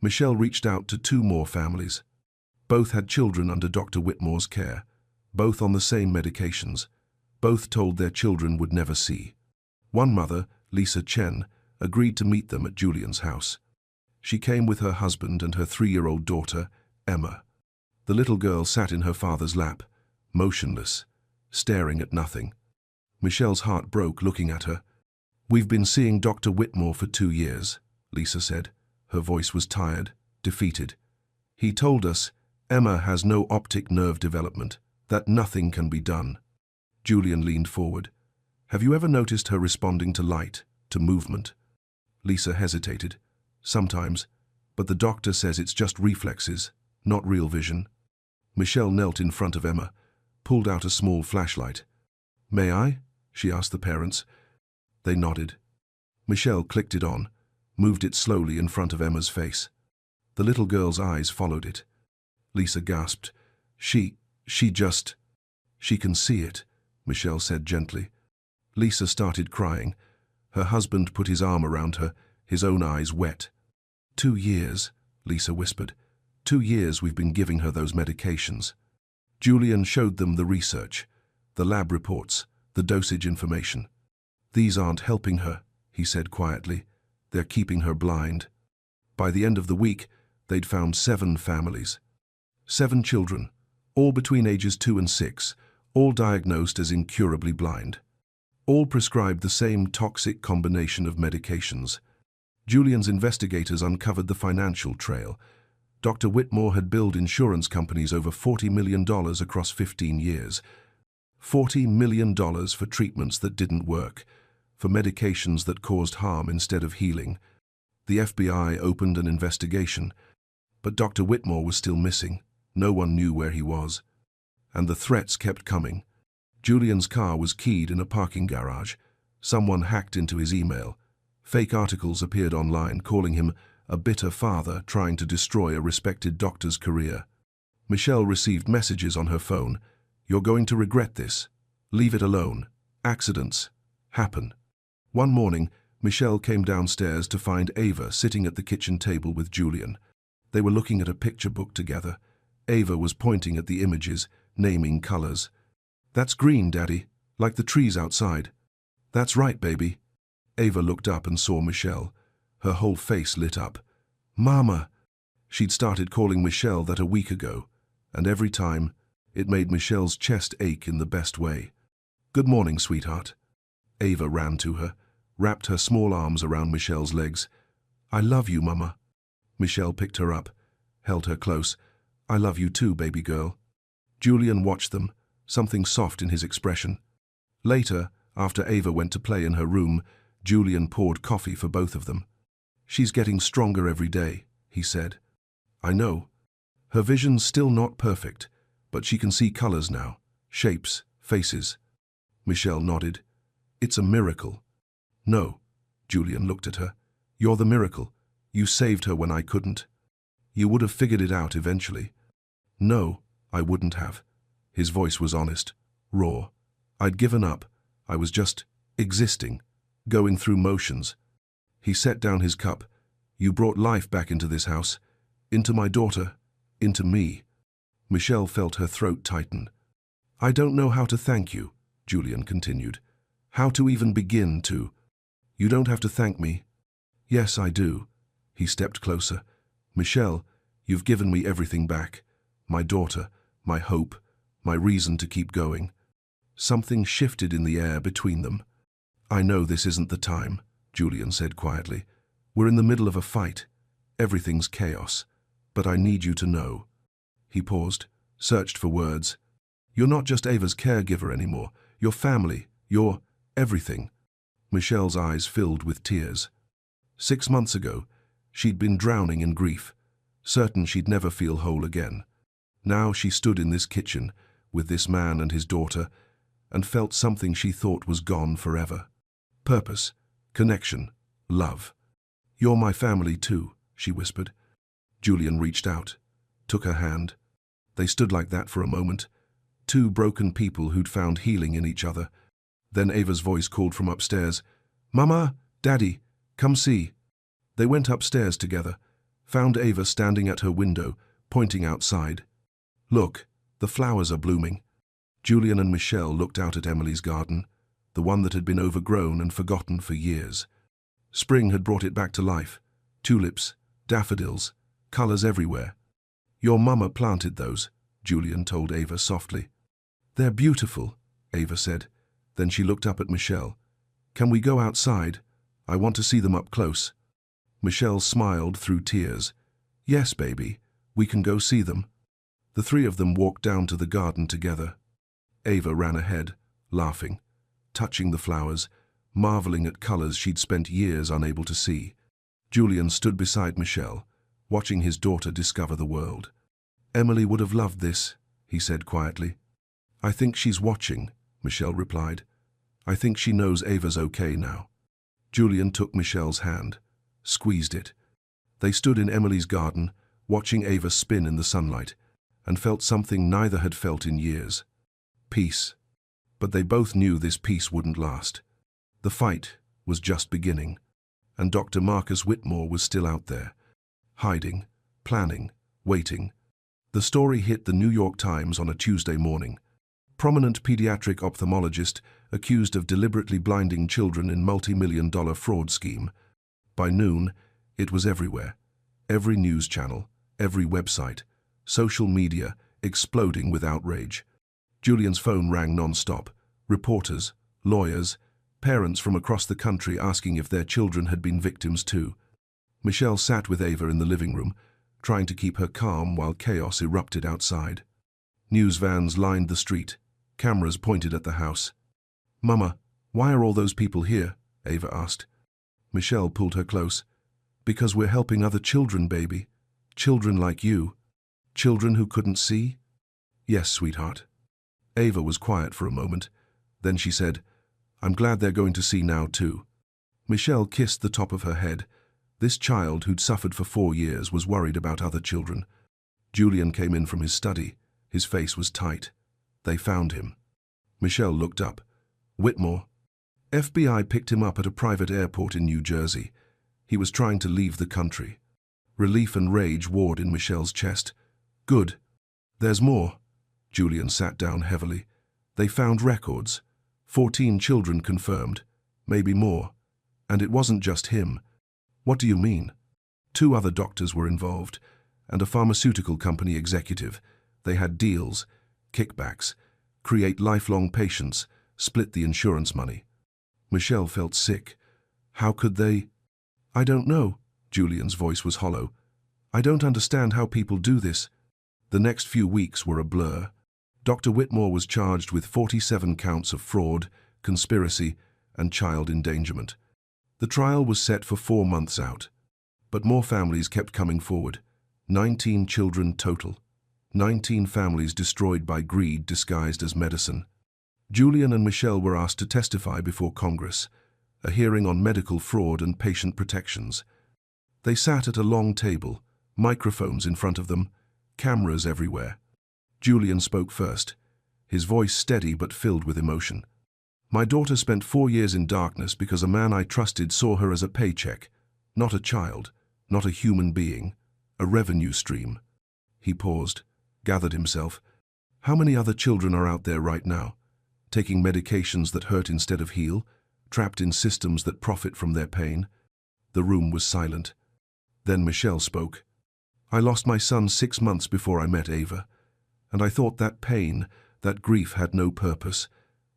Michelle reached out to 2 more families. Both had children under Dr. Whitmore's care, both on the same medications, both told their children would never see. One mother, Lisa Chen, agreed to meet them at Julian's house. She came with her husband and her 3-year-old daughter, Emma. The little girl sat in her father's lap, motionless, staring at nothing. Michelle's heart broke looking at her. "We've been seeing Dr. Whitmore for 2 years, Lisa said. Her voice was tired, defeated. "He told us Emma has no optic nerve development, that nothing can be done." Julian leaned forward. "Have you ever noticed her responding to light, to movement?" Lisa hesitated. "Sometimes, but the doctor says it's just reflexes, not real vision." Michelle knelt in front of Emma, pulled out a small flashlight. "May I?" she asked the parents. They nodded. Michelle clicked it on, moved it slowly in front of Emma's face. The little girl's eyes followed it. Lisa gasped. She just... "She can see it," Michelle said gently. Lisa started crying. Her husband put his arm around her, his own eyes wet. 2 years, Lisa whispered. 2 years we've been giving her those medications." Julian showed them the research, the lab reports, the dosage information. "These aren't helping her," he said quietly. "They're keeping her blind." By the end of the week, they'd found 7 families. 7 children, all between ages 2 and 6, all diagnosed as incurably blind. All prescribed the same toxic combination of medications. Julian's investigators uncovered the financial trail. Dr. Whitmore had billed insurance companies over $40 million across 15 years. $40 million for treatments that didn't work, for medications that caused harm instead of healing. The FBI opened an investigation, but Dr. Whitmore was still missing. No one knew where he was. And the threats kept coming. Julian's car was keyed in a parking garage. Someone hacked into his email. Fake articles appeared online calling him a bitter father trying to destroy a respected doctor's career. Michelle received messages on her phone. "You're going to regret this. Leave it alone. Accidents happen." One morning, Michelle came downstairs to find Ava sitting at the kitchen table with Julian. They were looking at a picture book together. Ava was pointing at the images, naming colors. "That's green, Daddy, like the trees outside." "That's right, baby." Ava looked up and saw Michelle. Her whole face lit up. "Mama!" She'd started calling Michelle that a week ago, and every time, it made Michelle's chest ache in the best way. "Good morning, sweetheart." Ava ran to her, wrapped her small arms around Michelle's legs. "I love you, Mama." Michelle picked her up, held her close. "I love you too, baby girl." Julian watched them, something soft in his expression. Later, after Ava went to play in her room, Julian poured coffee for both of them. "She's getting stronger every day," he said. "I know. Her vision's still not perfect, but she can see colors now, shapes, faces." Michelle nodded. "It's a miracle." "No." Julian looked at her. "You're the miracle. You saved her when I couldn't. You would have figured it out eventually." "No, I wouldn't have." His voice was honest, raw. "I'd given up. I was just existing, going through motions." He set down his cup. "You brought life back into this house, into my daughter, into me." Michelle felt her throat tighten. "I don't know how to thank you," Julian continued. "How to even begin to." "You don't have to thank me." "Yes, I do." He stepped closer. "Michelle, you've given me everything back. My daughter, my hope, my reason to keep going." Something shifted in the air between them. "I know this isn't the time," Julian said quietly. "We're in the middle of a fight. Everything's chaos. But I need you to know." He paused, searched for words. "You're not just Ava's caregiver anymore. You're family. You're everything." Michelle's eyes filled with tears. 6 months ago, she'd been drowning in grief, certain she'd never feel whole again. Now she stood in this kitchen, with this man and his daughter, and felt something she thought was gone forever. Purpose, connection, love. "You're my family too," she whispered. Julian reached out, took her hand. They stood like that for a moment, two broken people who'd found healing in each other. Then Ava's voice called from upstairs, "Mama, Daddy, come see." They went upstairs together, found Ava standing at her window, pointing outside. "Look, the flowers are blooming." Julian and Michelle looked out at Emily's garden, the one that had been overgrown and forgotten for years. Spring had brought it back to life. Tulips, daffodils, colors everywhere. "Your mama planted those," Julian told Ava softly. "They're beautiful," Ava said. Then she looked up at Michelle. "Can we go outside? I want to see them up close." Michelle smiled through tears. "Yes, baby, we can go see them." The three of them walked down to the garden together. Ava ran ahead, laughing, touching the flowers, marveling at colors she'd spent years unable to see. Julian stood beside Michelle, watching his daughter discover the world. "Emily would have loved this," he said quietly. "I think she's watching," Michelle replied. "I think she knows Ava's okay now." Julian took Michelle's hand, squeezed it. They stood in Emily's garden, watching Ava spin in the sunlight, and felt something neither had felt in years. Peace. But they both knew this peace wouldn't last. The fight was just beginning, and Dr. Marcus Whitmore was still out there, hiding, planning, waiting. The story hit the New York Times on a Tuesday morning. Prominent pediatric ophthalmologist accused of deliberately blinding children in multi-million-dollar fraud scheme. By noon, it was everywhere. Every news channel, every website, social media exploding with outrage. Julian's phone rang non-stop. Reporters, lawyers, parents from across the country asking if their children had been victims too. Michelle sat with Ava in the living room, trying to keep her calm while chaos erupted outside. News vans lined the street, cameras pointed at the house. "Mama, why are all those people here?" Ava asked. Michelle pulled her close. "Because we're helping other children, baby. Children like you. Children who couldn't see?" "Yes, sweetheart." Ava was quiet for a moment, Then she said, "I'm glad they're going to see now too." Michelle kissed the top of her head. This child who'd suffered for 4 years was worried about other children. Julian came in from his study. His face was tight. They found him. Michelle looked up. Whitmore. FBI picked him up at a private airport in New Jersey. He was trying to leave the country. Relief and rage warred in Michelle's chest. Good. There's more. Julian sat down heavily. They found records. 14 children confirmed. Maybe more. And it wasn't just him. What do you mean? 2 other doctors were involved, and a pharmaceutical company executive. They had deals, kickbacks, create lifelong patients, split the insurance money. Michelle felt sick. How could they? I don't know. Julian's voice was hollow. I don't understand how people do this. The next few weeks were a blur. Dr. Whitmore was charged with 47 counts of fraud, conspiracy, and child endangerment. The trial was set for 4 months out. But more families kept coming forward. 19 children total. 19 families destroyed by greed disguised as medicine. Julian and Michelle were asked to testify before Congress, a hearing on medical fraud and patient protections. They sat at a long table, microphones in front of them, cameras everywhere. Julian spoke first, his voice steady but filled with emotion. My daughter spent 4 years in darkness because a man I trusted saw her as a paycheck, not a child, not a human being, a revenue stream. He paused, gathered himself. How many other children are out there right now, taking medications that hurt instead of heal, trapped in systems that profit from their pain? The room was silent. Then Michelle spoke. I lost my son 6 months before I met Ava, and I thought that pain, that grief had no purpose,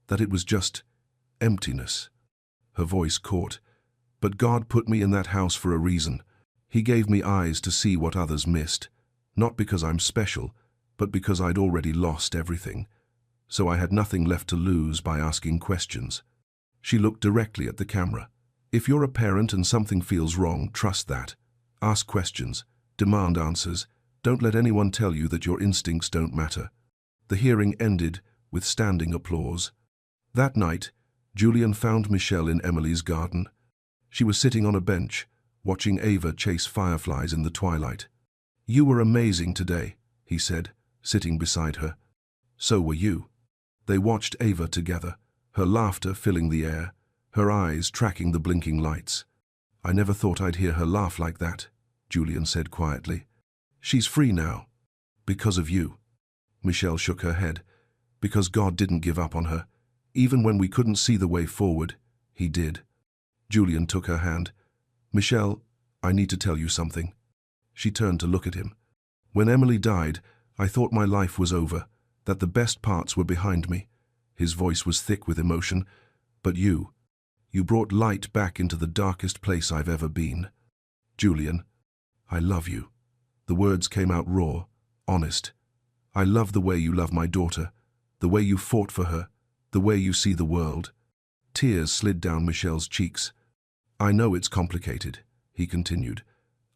that it was just emptiness. Her voice caught. But God put me in that house for a reason. He gave me eyes to see what others missed, not because I'm special, but because I'd already lost everything. So I had nothing left to lose by asking questions. She looked directly at the camera. If you're a parent and something feels wrong, trust that. Ask questions. Demand answers. Don't let anyone tell you that your instincts don't matter. The hearing ended with standing applause. That night, Julian found Michelle in Emily's garden. She was sitting on a bench, watching Ava chase fireflies in the twilight. You were amazing today, he said, sitting beside her. So were you. They watched Ava together, her laughter filling the air, her eyes tracking the blinking lights. I never thought I'd hear her laugh like that, Julian said quietly. She's free now. Because of you. Michelle shook her head. Because God didn't give up on her. Even when we couldn't see the way forward, he did. Julian took her hand. Michelle, I need to tell you something. She turned to look at him. When Emily died, I thought my life was over, that the best parts were behind me. His voice was thick with emotion. But you brought light back into the darkest place I've ever been. Julian, I love you. The words came out raw, honest. I love the way you love my daughter, the way you fought for her, the way you see the world. Tears slid down Michelle's cheeks. I know it's complicated, he continued.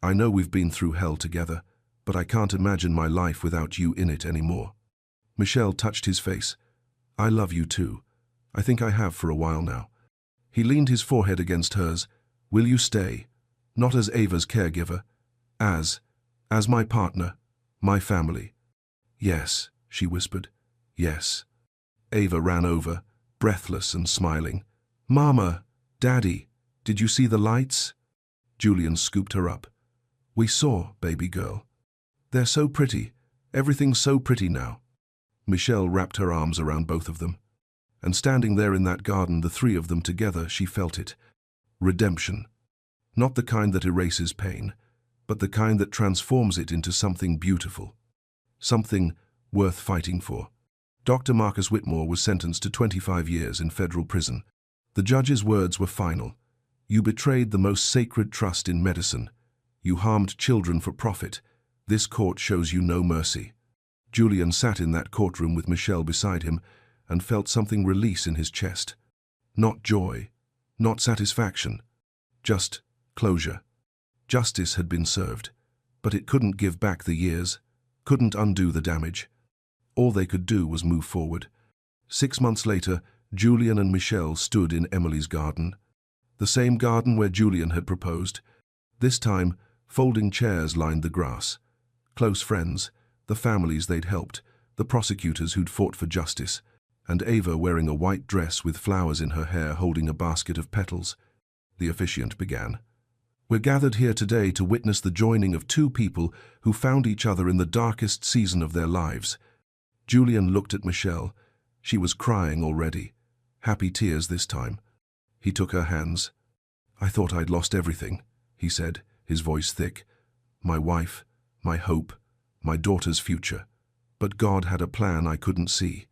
I know we've been through hell together, but I can't imagine my life without you in it anymore. Michelle touched his face. I love you too. I think I have for a while now. He leaned his forehead against hers. Will you stay? Not as Ava's caregiver, as my partner, my family. Yes, she whispered. Yes. Ava ran over, breathless and smiling. Mama, Daddy, did you see the lights? Julian scooped her up. We saw, baby girl. They're so pretty. Everything's so pretty now. Michelle wrapped her arms around both of them. And standing there in that garden, the 3 of them together, she felt it. Redemption. Not the kind that erases pain, but the kind that transforms it into something beautiful. Something worth fighting for. Dr. Marcus Whitmore was sentenced to 25 years in federal prison. The judge's words were final. You betrayed the most sacred trust in medicine. You harmed children for profit. This court shows you no mercy. Julian sat in that courtroom with Michelle beside him and felt something release in his chest. Not joy, not satisfaction, just closure. Justice had been served, but it couldn't give back the years, couldn't undo the damage. All they could do was move forward. 6 months later, Julian and Michelle stood in Emily's garden, the same garden where Julian had proposed. This time, folding chairs lined the grass. Close friends, the families they'd helped, the prosecutors who'd fought for justice, and Ava wearing a white dress with flowers in her hair holding a basket of petals. The officiant began. We're gathered here today to witness the joining of two people who found each other in the darkest season of their lives. Julian looked at Michelle. She was crying already. Happy tears this time. He took her hands. I thought I'd lost everything, he said, his voice thick. My wife, my hope, my daughter's future. But God had a plan I couldn't see.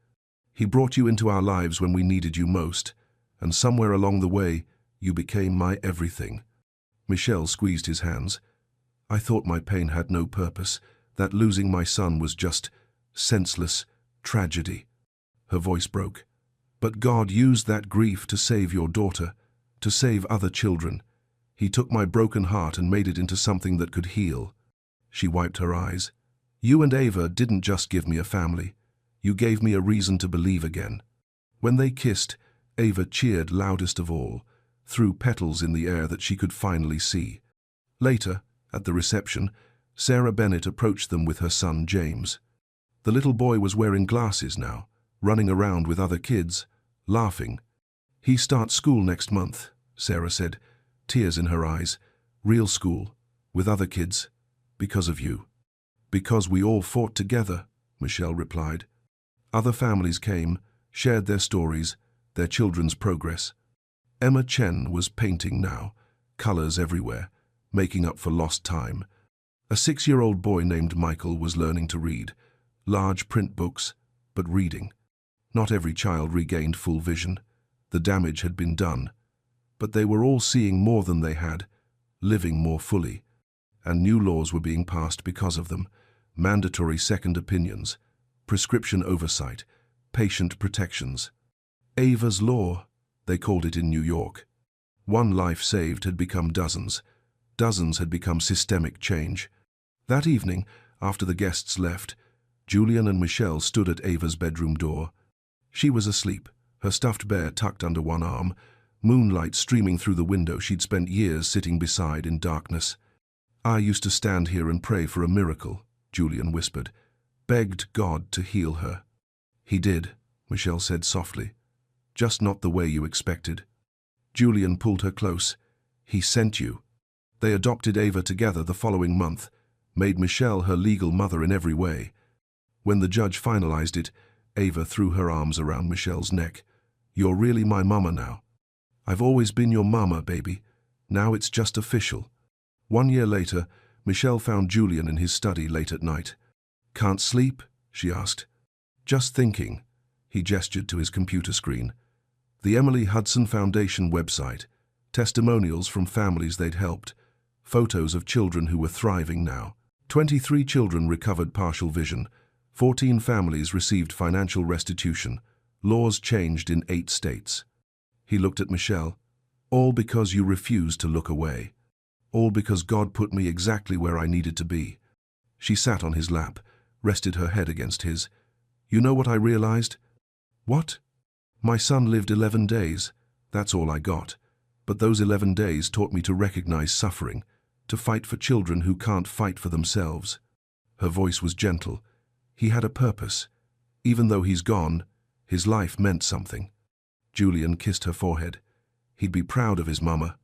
He brought you into our lives when we needed you most, and somewhere along the way, you became my everything. Michelle squeezed his hands. I thought my pain had no purpose, that losing my son was just senseless tragedy. Her voice broke. But God used that grief to save your daughter, to save other children. He took my broken heart and made it into something that could heal. She wiped her eyes. You and Ava didn't just give me a family. You gave me a reason to believe again. When they kissed, Ava cheered loudest of all, threw petals in the air that she could finally see. Later, at the reception, Sarah Bennett approached them with her son James. The little boy was wearing glasses now, running around with other kids, laughing. He starts school next month, Sarah said, tears in her eyes. Real school, with other kids, because of you. Because we all fought together, Michelle replied. Other families came, shared their stories, their children's progress. Emma Chen was painting now, colors everywhere, making up for lost time. A 6-year-old boy named Michael was learning to read, large print books, but reading. Not every child regained full vision. The damage had been done. But they were all seeing more than they had, living more fully. And new laws were being passed because of them. Mandatory second opinions, prescription oversight, patient protections. Ava's law, they called it in New York. One life saved had become dozens. Dozens had become systemic change. That evening, after the guests left, Julian and Michelle stood at Ava's bedroom door. She was asleep, her stuffed bear tucked under one arm, moonlight streaming through the window she'd spent years sitting beside in darkness. I used to stand here and pray for a miracle, Julian whispered, begged God to heal her. He did, Michelle said softly, just not the way you expected. Julian pulled her close. He sent you. They adopted Ava together the following month, made Michelle her legal mother in every way. When the judge finalized it, Ava threw her arms around Michelle's neck. You're really my mama now. I've always been your mama, baby. Now it's just official. 1 year later, Michelle found Julian in his study late at night. Can't sleep? She asked. Just thinking. He gestured to his computer screen. The Emily Hudson Foundation website, testimonials from families they'd helped, photos of children who were thriving now. 23 children recovered partial vision. 14 families received financial restitution. Laws changed in 8 states. He looked at Michelle. All because you refused to look away. All because God put me exactly where I needed to be. She sat on his lap, rested her head against his. You know what I realized? What? My son lived 11 days. That's all I got. But those 11 days taught me to recognize suffering, to fight for children who can't fight for themselves. Her voice was gentle. He had a purpose. Even though he's gone, his life meant something. Julian kissed her forehead. He'd be proud of his mama.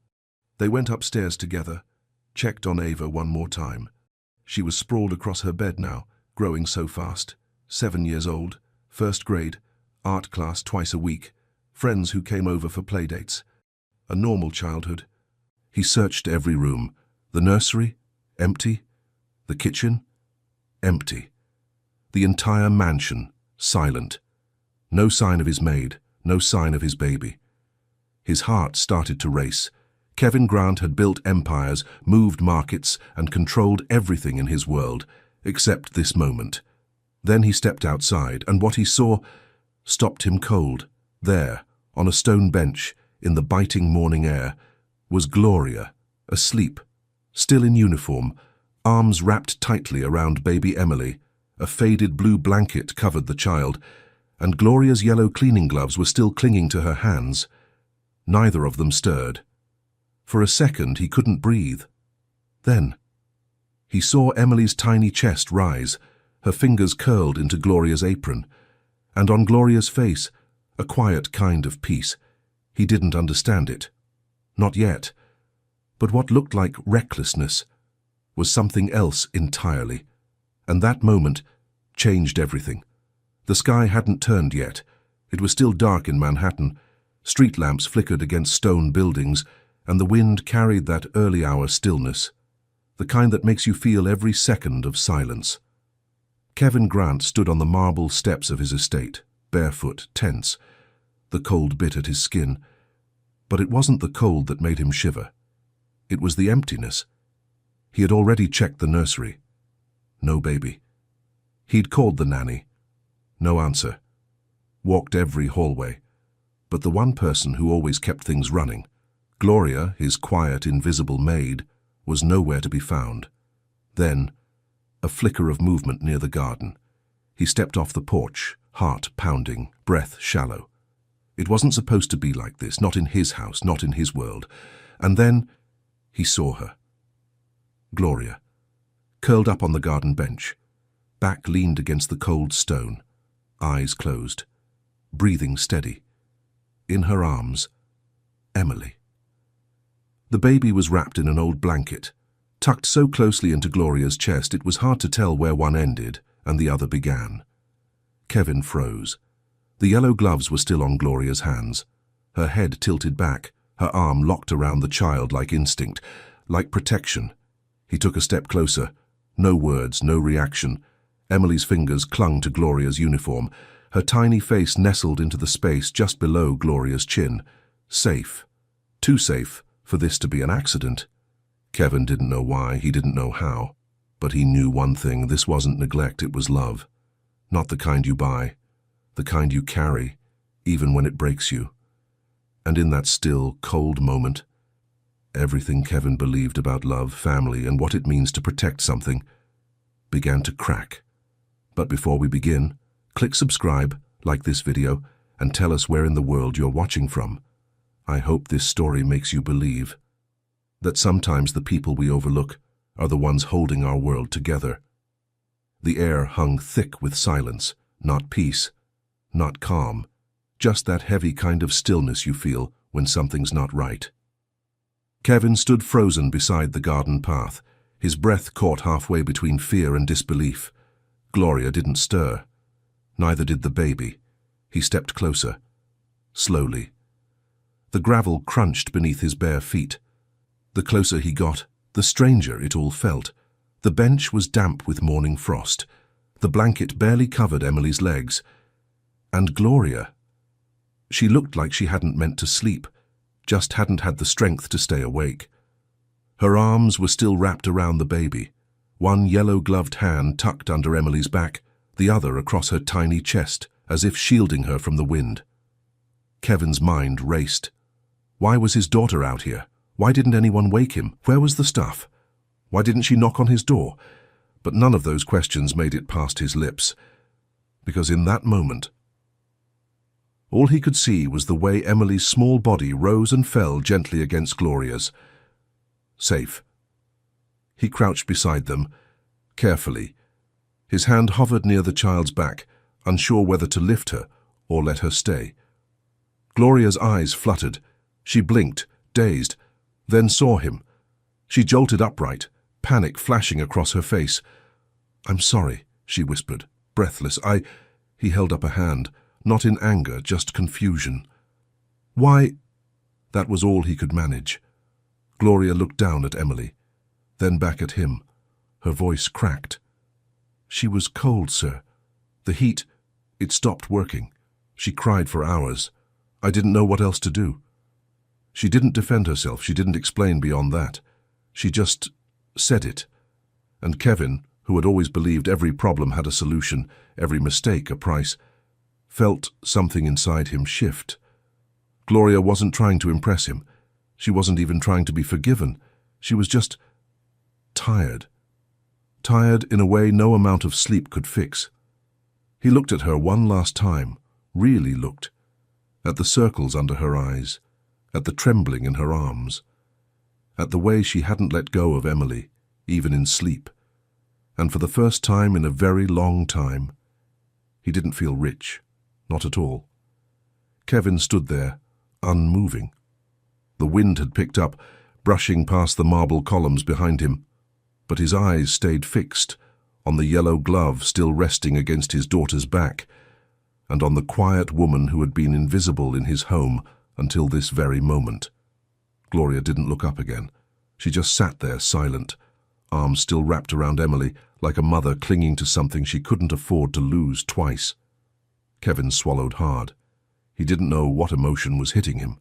They went upstairs together, checked on Ava one more time. She was sprawled across her bed now, growing so fast. 7 years old, 1st grade, art class twice a week, friends who came over for playdates. A normal childhood. He searched every room. The nursery? Empty. The kitchen? Empty. The entire mansion, silent. No sign of his maid, no sign of his baby. His heart started to race. Kevin Grant had built empires, moved markets, and controlled everything in his world, except this moment. Then he stepped outside, and what he saw stopped him cold. There, on a stone bench, in the biting morning air, was Gloria, asleep, still in uniform, arms wrapped tightly around baby Emily. A faded blue blanket covered the child, and Gloria's yellow cleaning gloves were still clinging to her hands. Neither of them stirred. For a second, he couldn't breathe. Then, he saw Emily's tiny chest rise, her fingers curled into Gloria's apron, and on Gloria's face, a quiet kind of peace. He didn't understand it. Not yet. But what looked like recklessness was something else entirely, and that moment changed everything. The sky hadn't turned yet. It was still dark in Manhattan. Street lamps flickered against stone buildings, and the wind carried that early-hour stillness, the kind that makes you feel every second of silence. Kevin Grant stood on the marble steps of his estate, barefoot, tense. The cold bit at his skin. But it wasn't the cold that made him shiver. It was the emptiness. He had already checked the nursery. No baby. He'd called the nanny. No answer. Walked every hallway. But the one person who always kept things running, Gloria, his quiet, invisible maid, was nowhere to be found. Then, a flicker of movement near the garden. He stepped off the porch, heart pounding, breath shallow. It wasn't supposed to be like this, not in his house, not in his world. And then, he saw her. Gloria, curled up on the garden bench, back leaned against the cold stone, eyes closed, breathing steady. In her arms, Emily. The baby was wrapped in an old blanket, tucked so closely into Gloria's chest it was hard to tell where one ended and the other began. Kevin froze. The yellow gloves were still on Gloria's hands, her head tilted back, her arm locked around the child like instinct, like protection. He took a step closer. No words, no reaction. Emily's fingers clung to Gloria's uniform, her tiny face nestled into the space just below Gloria's chin. Safe. Too safe for this to be an accident. Kevin didn't know why, he didn't know how. But he knew one thing, this wasn't neglect, it was love. Not the kind you buy, the kind you carry, even when it breaks you. And in that still, cold moment, everything Kevin believed about love, family, and what it means to protect something began to crack. But before we begin, click subscribe, like this video, and tell us where in the world you're watching from. I hope this story makes you believe that sometimes the people we overlook are the ones holding our world together. The air hung thick with silence, not peace, not calm, just that heavy kind of stillness you feel when something's not right. Kevin stood frozen beside the garden path, his breath caught halfway between fear and disbelief. Gloria didn't stir. Neither did the baby. He stepped closer. Slowly. The gravel crunched beneath his bare feet. The closer he got, the stranger it all felt. The bench was damp with morning frost. The blanket barely covered Emily's legs. And Gloria. She looked like she hadn't meant to sleep, just hadn't had the strength to stay awake. Her arms were still wrapped around the baby, one yellow-gloved hand tucked under Emily's back, the other across her tiny chest, as if shielding her from the wind. Kevin's mind raced. Why was his daughter out here? Why didn't anyone wake him? Where was the stuff? Why didn't she knock on his door? But none of those questions made it past his lips, because in that moment, all he could see was the way Emily's small body rose and fell gently against Gloria's. Safe. He crouched beside them, carefully. His hand hovered near the child's back, unsure whether to lift her or let her stay. Gloria's eyes fluttered. She blinked, dazed, then saw him. She jolted upright, panic flashing across her face. "I'm sorry," she whispered, breathless. He held up a hand, not in anger, just confusion. "Why?" That was all he could manage. Gloria looked down at Emily, then back at him. Her voice cracked. "She was cold, sir. The heat, it stopped working. She cried for hours. I didn't know what else to do." She didn't defend herself, she didn't explain beyond that. She just said it. And Kevin, who had always believed every problem had a solution, every mistake a price, felt something inside him shift. Gloria wasn't trying to impress him. She wasn't even trying to be forgiven. She was just tired. Tired in a way no amount of sleep could fix. He looked at her one last time, really looked, at the circles under her eyes, at the trembling in her arms, at the way she hadn't let go of Emily, even in sleep. And for the first time in a very long time, he didn't feel rich, not at all. Kevin stood there, unmoving. The wind had picked up, brushing past the marble columns behind him, but his eyes stayed fixed on the yellow glove still resting against his daughter's back, and on the quiet woman who had been invisible in his home until this very moment. Gloria didn't look up again. She just sat there silent, arms still wrapped around Emily, like a mother clinging to something she couldn't afford to lose twice. Kevin swallowed hard. He didn't know what emotion was hitting him.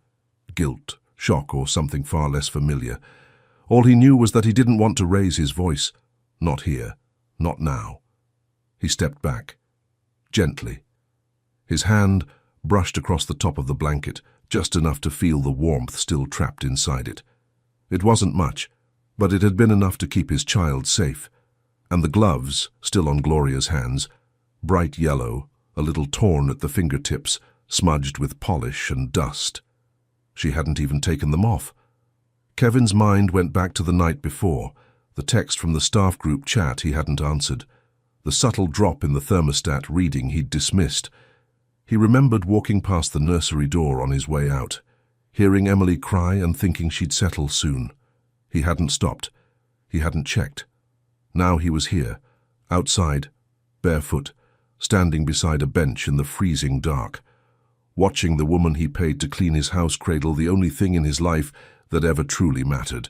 Guilt, shock, or something far less familiar. All he knew was that he didn't want to raise his voice. Not here. Not now. He stepped back. Gently. His hand brushed across the top of the blanket, just enough to feel the warmth still trapped inside it. It wasn't much, but it had been enough to keep his child safe. And the gloves, still on Gloria's hands, bright yellow, a little torn at the fingertips, smudged with polish and dust. She hadn't even taken them off. Kevin's mind went back to the night before, the text from the staff group chat he hadn't answered, the subtle drop in the thermostat reading he'd dismissed. He remembered walking past the nursery door on his way out, hearing Emily cry and thinking she'd settle soon. He hadn't stopped. He hadn't checked. Now he was here, outside, barefoot, standing beside a bench in the freezing dark, watching the woman he paid to clean his house cradle the only thing in his life that ever truly mattered.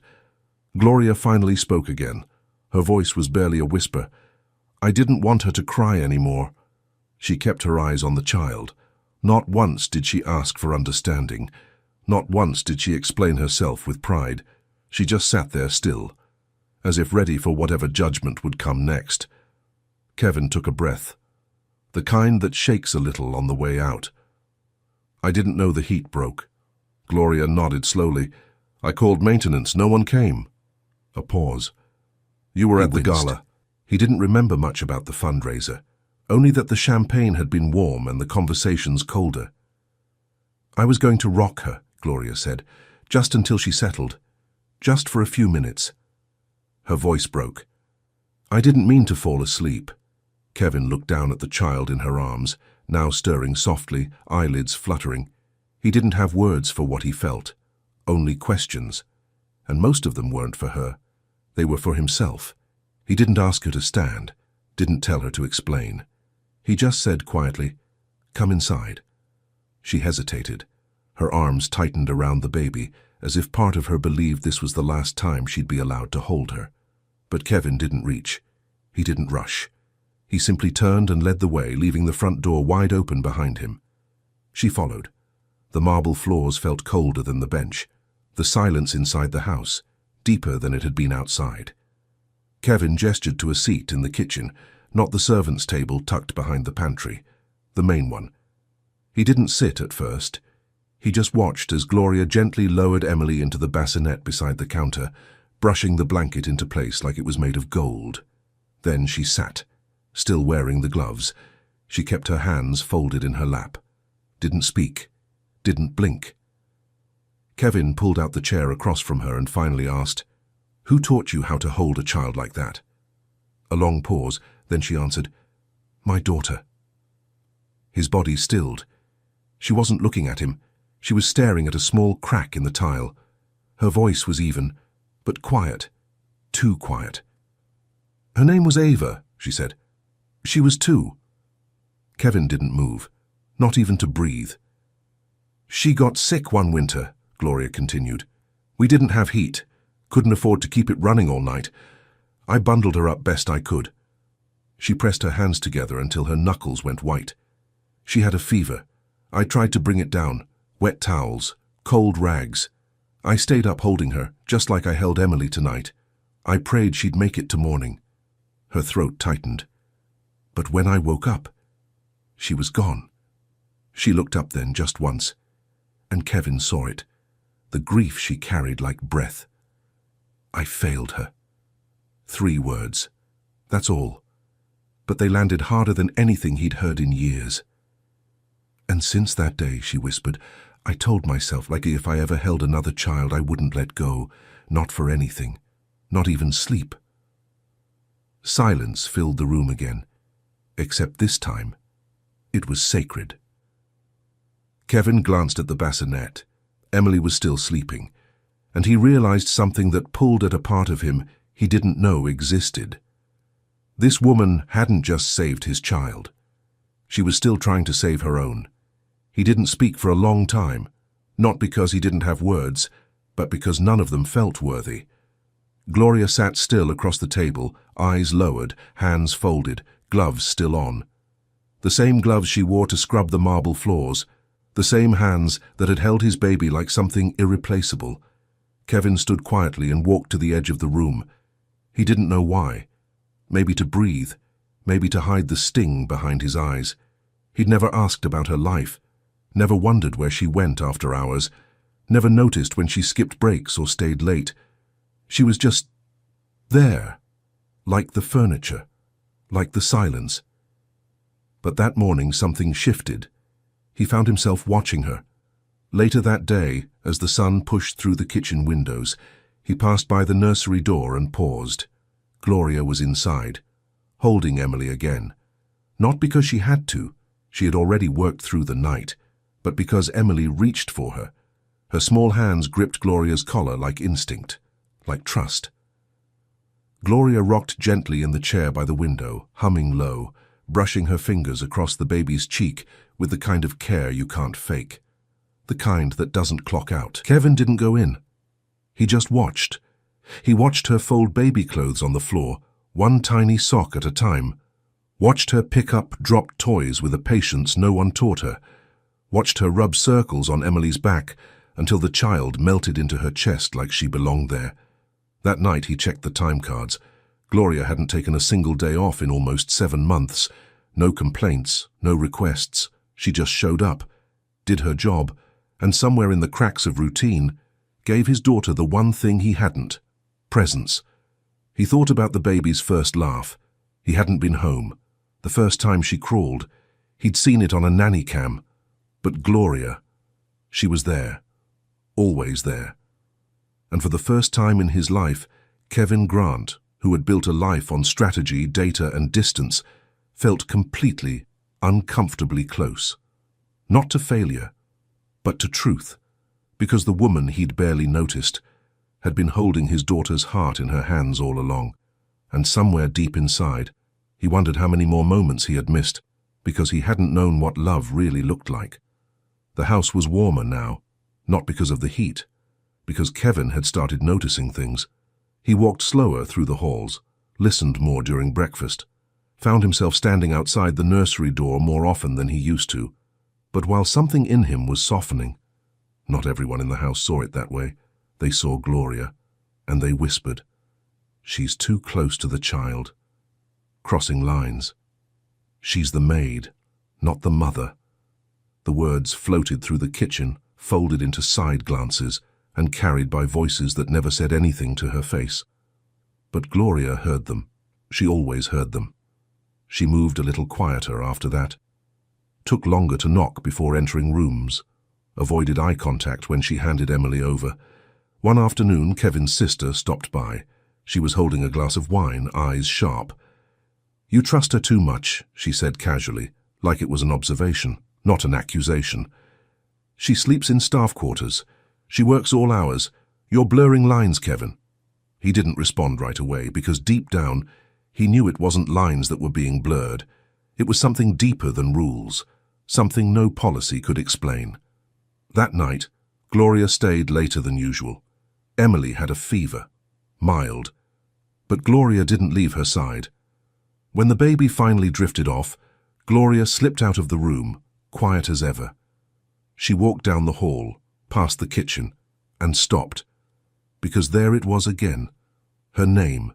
Gloria finally spoke again. Her voice was barely a whisper. I didn't want her to cry anymore. She kept her eyes on the child. Not once did she ask for understanding. Not once did she explain herself with pride. She just sat there still, as if ready for whatever judgment would come next. Kevin took a breath, the kind that shakes a little on the way out. I didn't know the heat broke. Gloria nodded slowly. I called maintenance. No one came. A pause. You were at the gala. He didn't remember much about the fundraiser, only that the champagne had been warm and the conversations colder. I was going to rock her, Gloria said, just until she settled. Just for a few minutes. Her voice broke. I didn't mean to fall asleep. Kevin looked down at the child in her arms, now stirring softly, eyelids fluttering. He didn't have words for what he felt, only questions. And most of them weren't for her. They were for himself. He didn't ask her to stand, didn't tell her to explain. He just said quietly, "Come inside." She hesitated. Her arms tightened around the baby, as if part of her believed this was the last time she'd be allowed to hold her. But Kevin didn't reach. He didn't rush. He simply turned and led the way, leaving the front door wide open behind him. She followed. The marble floors felt colder than the bench. The silence inside the house, deeper than it had been outside. Kevin gestured to a seat in the kitchen, not the servants' table tucked behind the pantry, the main one. He didn't sit at first. He just watched as Gloria gently lowered Emily into the bassinet beside the counter, brushing the blanket into place like it was made of gold. Then she sat, still wearing the gloves. She kept her hands folded in her lap. Didn't speak. Didn't blink. Kevin pulled out the chair across from her and finally asked, "Who taught you how to hold a child like that?" A long pause, then she answered, "My daughter." His body stilled. She wasn't looking at him. She was staring at a small crack in the tile. Her voice was even, but quiet. Too quiet. "Her name was Ava," she said. "She was 2. Kevin didn't move, not even to breathe. "She got sick one winter," Gloria continued. "We didn't have heat, couldn't afford to keep it running all night. I bundled her up best I could." She pressed her hands together until her knuckles went white. "She had a fever. I tried to bring it down. Wet towels, cold rags. I stayed up holding her, just like I held Emily tonight. I prayed she'd make it to morning." Her throat tightened. "But when I woke up, she was gone." She looked up then just once, and Kevin saw it, the grief she carried like breath. "I failed her." 3 words. That's all. But they landed harder than anything he'd heard in years. And since that day, she whispered, I told myself, like if I ever held another child, I wouldn't let go, not for anything, not even sleep. Silence filled the room again, except this time, it was sacred. Kevin glanced at the bassinet. Emily was still sleeping, and he realized something that pulled at a part of him he didn't know existed. This woman hadn't just saved his child. She was still trying to save her own. He didn't speak for a long time, not because he didn't have words, but because none of them felt worthy. Gloria sat still across the table, eyes lowered, hands folded, gloves still on. The same gloves she wore to scrub the marble floors, the same hands that had held his baby like something irreplaceable. Kevin stood quietly and walked to the edge of the room. He didn't know why. Maybe to breathe, maybe to hide the sting behind his eyes. He'd never asked about her life, never wondered where she went after hours, never noticed when she skipped breaks or stayed late. She was just there, like the furniture, like the silence. But that morning something shifted. He found himself watching her. Later that day, as the sun pushed through the kitchen windows, he passed by the nursery door and paused. Gloria was inside, holding Emily again. Not because she had to, she had already worked through the night, but because Emily reached for her. Her small hands gripped Gloria's collar like instinct, like trust. Gloria rocked gently in the chair by the window, humming low, brushing her fingers across the baby's cheek with the kind of care you can't fake, the kind that doesn't clock out. Kevin didn't go in. He just watched. He watched her fold baby clothes on the floor, one tiny sock at a time, watched her pick up dropped toys with a patience no one taught her, watched her rub circles on Emily's back until the child melted into her chest like she belonged there. That night he checked the time cards. Gloria hadn't taken a single day off in almost 7 months. No complaints, no requests. She just showed up, did her job, and somewhere in the cracks of routine, gave his daughter the one thing he hadn't: presence. He thought about the baby's first laugh. He hadn't been home. The first time she crawled. He'd seen it on a nanny cam. But Gloria, she was there. Always there. And for the first time in his life, Kevin Grant, who had built a life on strategy, data, and distance, felt completely, uncomfortably close. Not to failure, but to truth, because the woman he'd barely noticed had been holding his daughter's heart in her hands all along, and somewhere deep inside, he wondered how many more moments he had missed, because he hadn't known what love really looked like. The house was warmer now, not because of the heat, because Kevin had started noticing things. He walked slower through the halls, listened more during breakfast, found himself standing outside the nursery door more often than he used to. But while something in him was softening, not everyone in the house saw it that way. They saw Gloria, and they whispered, "She's too close to the child." Crossing lines. "She's the maid, not the mother." The words floated through the kitchen, folded into side glances, and carried by voices that never said anything to her face. But Gloria heard them. She always heard them. She moved a little quieter after that. Took longer to knock before entering rooms. Avoided eye contact when she handed Emily over. One afternoon, Kevin's sister stopped by. She was holding a glass of wine, eyes sharp. "You trust her too much," she said casually, like it was an observation, not an accusation. "She sleeps in staff quarters. She works all hours. You're blurring lines, Kevin." He didn't respond right away, because deep down, he knew it wasn't lines that were being blurred. It was something deeper than rules, something no policy could explain. That night, Gloria stayed later than usual. Emily had a fever, mild, but Gloria didn't leave her side. When the baby finally drifted off, Gloria slipped out of the room, quiet as ever. She walked down the hall, past the kitchen, and stopped, because there it was again, her name,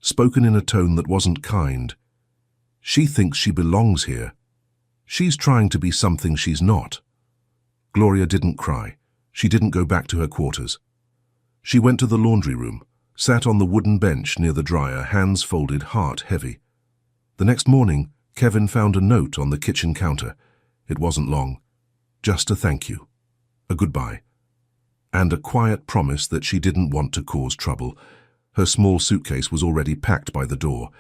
spoken in a tone that wasn't kind. She thinks she belongs here. She's trying to be something she's not. Gloria didn't cry. She didn't go back to her quarters. She went to the laundry room, sat on the wooden bench near the dryer, hands folded, heart heavy. The next morning, Kevin found a note on the kitchen counter. It wasn't long, Just a thank you, a goodbye, and a quiet promise that she didn't want to cause trouble. Her small suitcase was already packed by the door.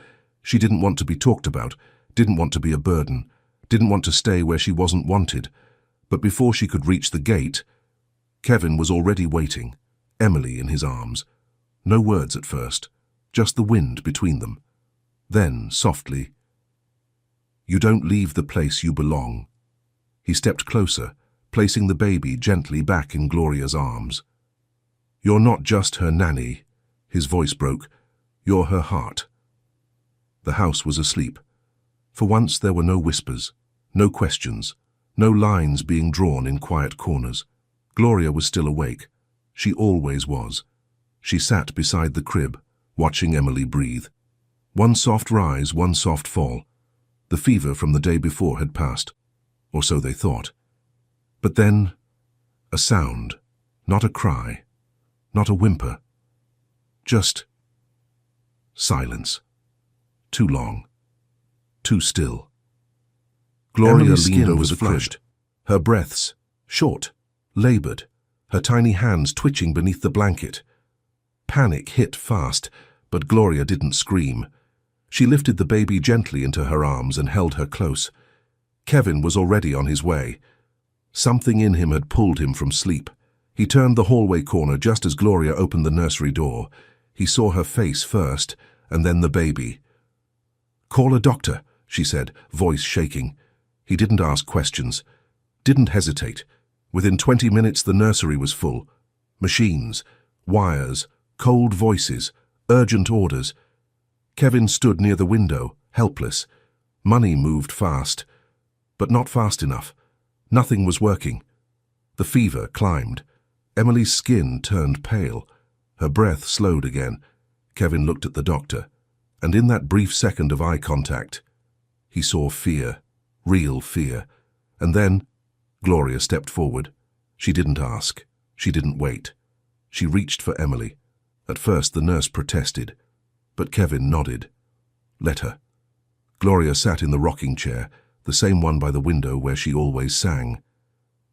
She didn't want to be talked about, didn't want to be a burden, didn't want to stay where she wasn't wanted. But before she could reach the gate, Kevin was already waiting, Emily in his arms. No words at first, just the wind between them. Then, softly, "You don't leave the place you belong." He stepped closer, placing the baby gently back in Gloria's arms. "You're not just her nanny," his voice broke. "You're her heart." The house was asleep. For once there were no whispers, no questions, no lines being drawn in quiet corners. Gloria was still awake. She always was. She sat beside the crib, watching Emily breathe. One soft rise, one soft fall. The fever from the day before had passed, or so they thought. But then, a sound, not a cry, not a whimper, just silence. Too long, too still. Gloria leaned over the crib, her breaths short, labored, her tiny hands twitching beneath the blanket. Panic hit fast, but Gloria didn't scream. She lifted the baby gently into her arms and held her close. Kevin was already on his way. Something in him had pulled him from sleep. He turned the hallway corner just as Gloria opened the nursery door. He saw her face first, and then the baby. "Call a doctor," she said, voice shaking. He didn't ask questions, didn't hesitate. Within 20 minutes the nursery was full. Machines, wires, cold voices, urgent orders. Kevin stood near the window, helpless. Money moved fast, but not fast enough. Nothing was working. The fever climbed. Emily's skin turned pale. Her breath slowed again. Kevin looked at the doctor, and in that brief second of eye contact, he saw fear, real fear. And then Gloria stepped forward. She didn't ask. She didn't wait. She reached for Emily. At first the nurse protested, but Kevin nodded. Let her. Gloria sat in the rocking chair, the same one by the window where she always sang.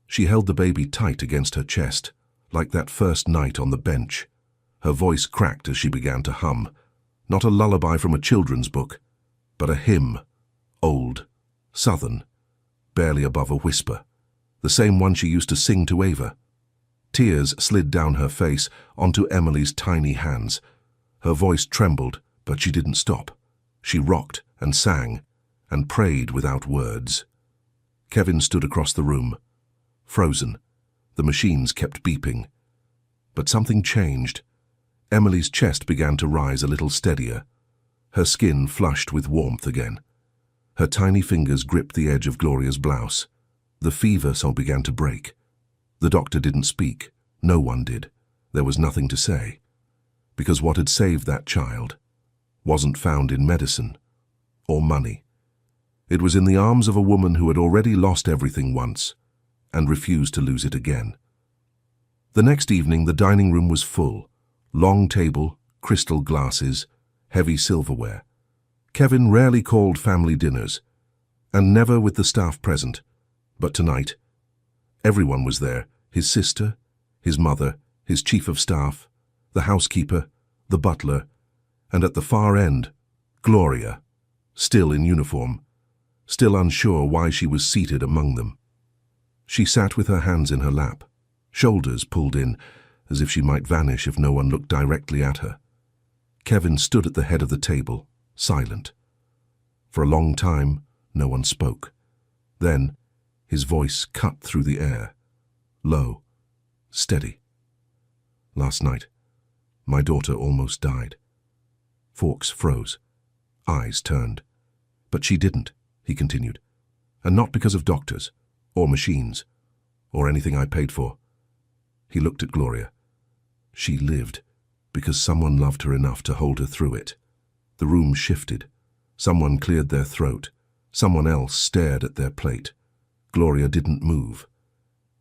She held the baby tight against her chest, like that first night on the bench. Her voice cracked as she began to hum. Not a lullaby from a children's book, but a hymn, old, southern, barely above a whisper, the same one she used to sing to Ava. Tears slid down her face onto Emily's tiny hands. Her voice trembled, but she didn't stop. She rocked and sang and prayed without words. Kevin stood across the room, frozen. The machines kept beeping. But something changed. Emily's chest began to rise a little steadier. Her skin flushed with warmth again. Her tiny fingers gripped the edge of Gloria's blouse. The fever began to break. The doctor didn't speak. No one did. There was nothing to say. Because what had saved that child wasn't found in medicine or money. It was in the arms of a woman who had already lost everything once and refused to lose it again. The next evening the dining room was full. Long table, crystal glasses, heavy silverware. Kevin rarely called family dinners, and never with the staff present. But tonight, everyone was there. His sister, his mother, his chief of staff, the housekeeper, the butler, and at the far end, Gloria, still in uniform, still unsure why she was seated among them. She sat with her hands in her lap, shoulders pulled in, as if she might vanish if no one looked directly at her. Kevin stood at the head of the table, silent. For a long time, no one spoke. Then, his voice cut through the air, low, steady. "Last night, my daughter almost died." Fawkes froze, eyes turned. "But she didn't," he continued. "And not because of doctors, or machines, or anything I paid for." He looked at Gloria. She lived because someone loved her enough to hold her through it. The room shifted. Someone cleared their throat. Someone else stared at their plate. Gloria didn't move.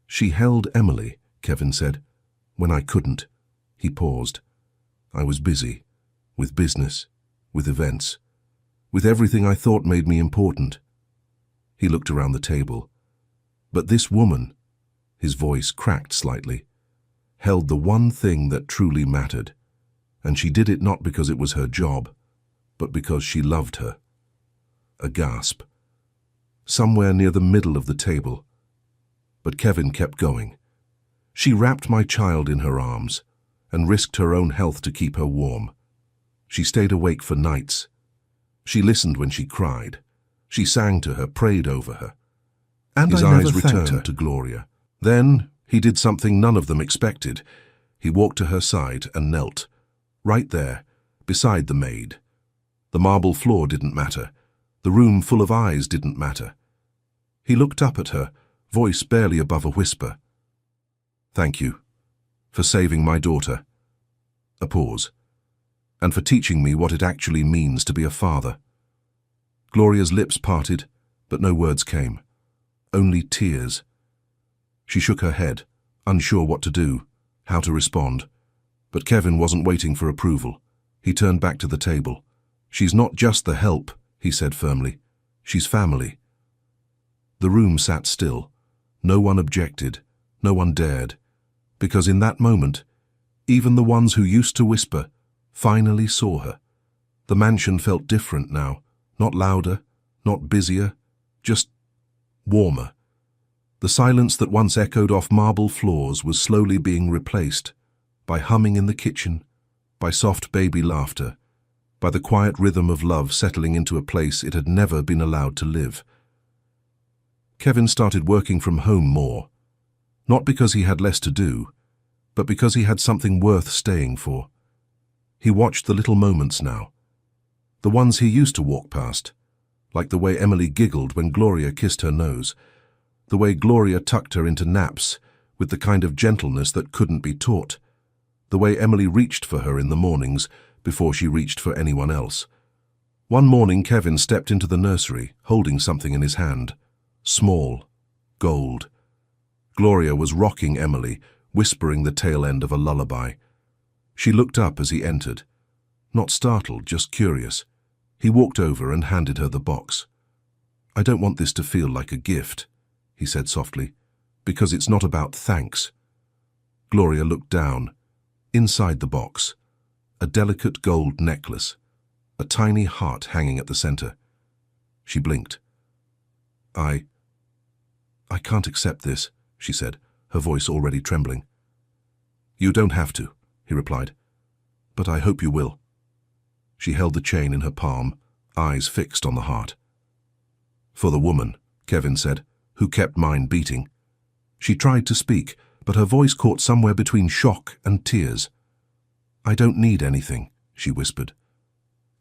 "She held Emily," Kevin said. "When I couldn't." He paused. "I was busy, with business, with events, with everything I thought made me important." He looked around the table. "But this woman," His voice cracked slightly. Held the one thing that truly mattered. And she did it not because it was her job, but because she loved her. A gasp. Somewhere near the middle of the table. But Kevin kept going. She wrapped my child in her arms and risked her own health to keep her warm. She stayed awake for nights. She listened when she cried. She sang to her, prayed over her. And his eyes returned to Gloria. Then he did something none of them expected. He walked to her side and knelt. Right there, beside the maid. The marble floor didn't matter. The room full of eyes didn't matter. He looked up at her, voice barely above a whisper. "Thank you for saving my daughter." A pause. "And for teaching me what it actually means to be a father." Gloria's lips parted, but no words came. Only tears. She shook her head, unsure what to do, how to respond. But Kevin wasn't waiting for approval. He turned back to the table. "She's not just the help," he said firmly. "She's family." The room sat still. No one objected. No one dared. Because in that moment, even the ones who used to whisper finally saw her. The mansion felt different now. Not louder, not busier, just warmer. The silence that once echoed off marble floors was slowly being replaced by humming in the kitchen, by soft baby laughter, by the quiet rhythm of love settling into a place it had never been allowed to live. Kevin started working from home more, not because he had less to do, but because he had something worth staying for. He watched the little moments now, the ones he used to walk past, like the way Emily giggled when Gloria kissed her nose, the way Gloria tucked her into naps with the kind of gentleness that couldn't be taught, the way Emily reached for her in the mornings before she reached for anyone else. One morning Kevin stepped into the nursery, holding something in his hand. Small, gold. Gloria was rocking Emily, whispering the tail end of a lullaby. She looked up as he entered. Not startled, just curious. He walked over and handed her the box. "I don't want this to feel like a gift," he said softly, "because it's not about thanks." Gloria looked down. Inside the box, a delicate gold necklace, a tiny heart hanging at the center. She blinked. I can't accept this," she said, her voice already trembling. "You don't have to," he replied, "but I hope you will." She held the chain in her palm, eyes fixed on the heart. "For the woman," Kevin said, "who kept mine beating." She tried to speak, but her voice caught somewhere between shock and tears. "I don't need anything," she whispered.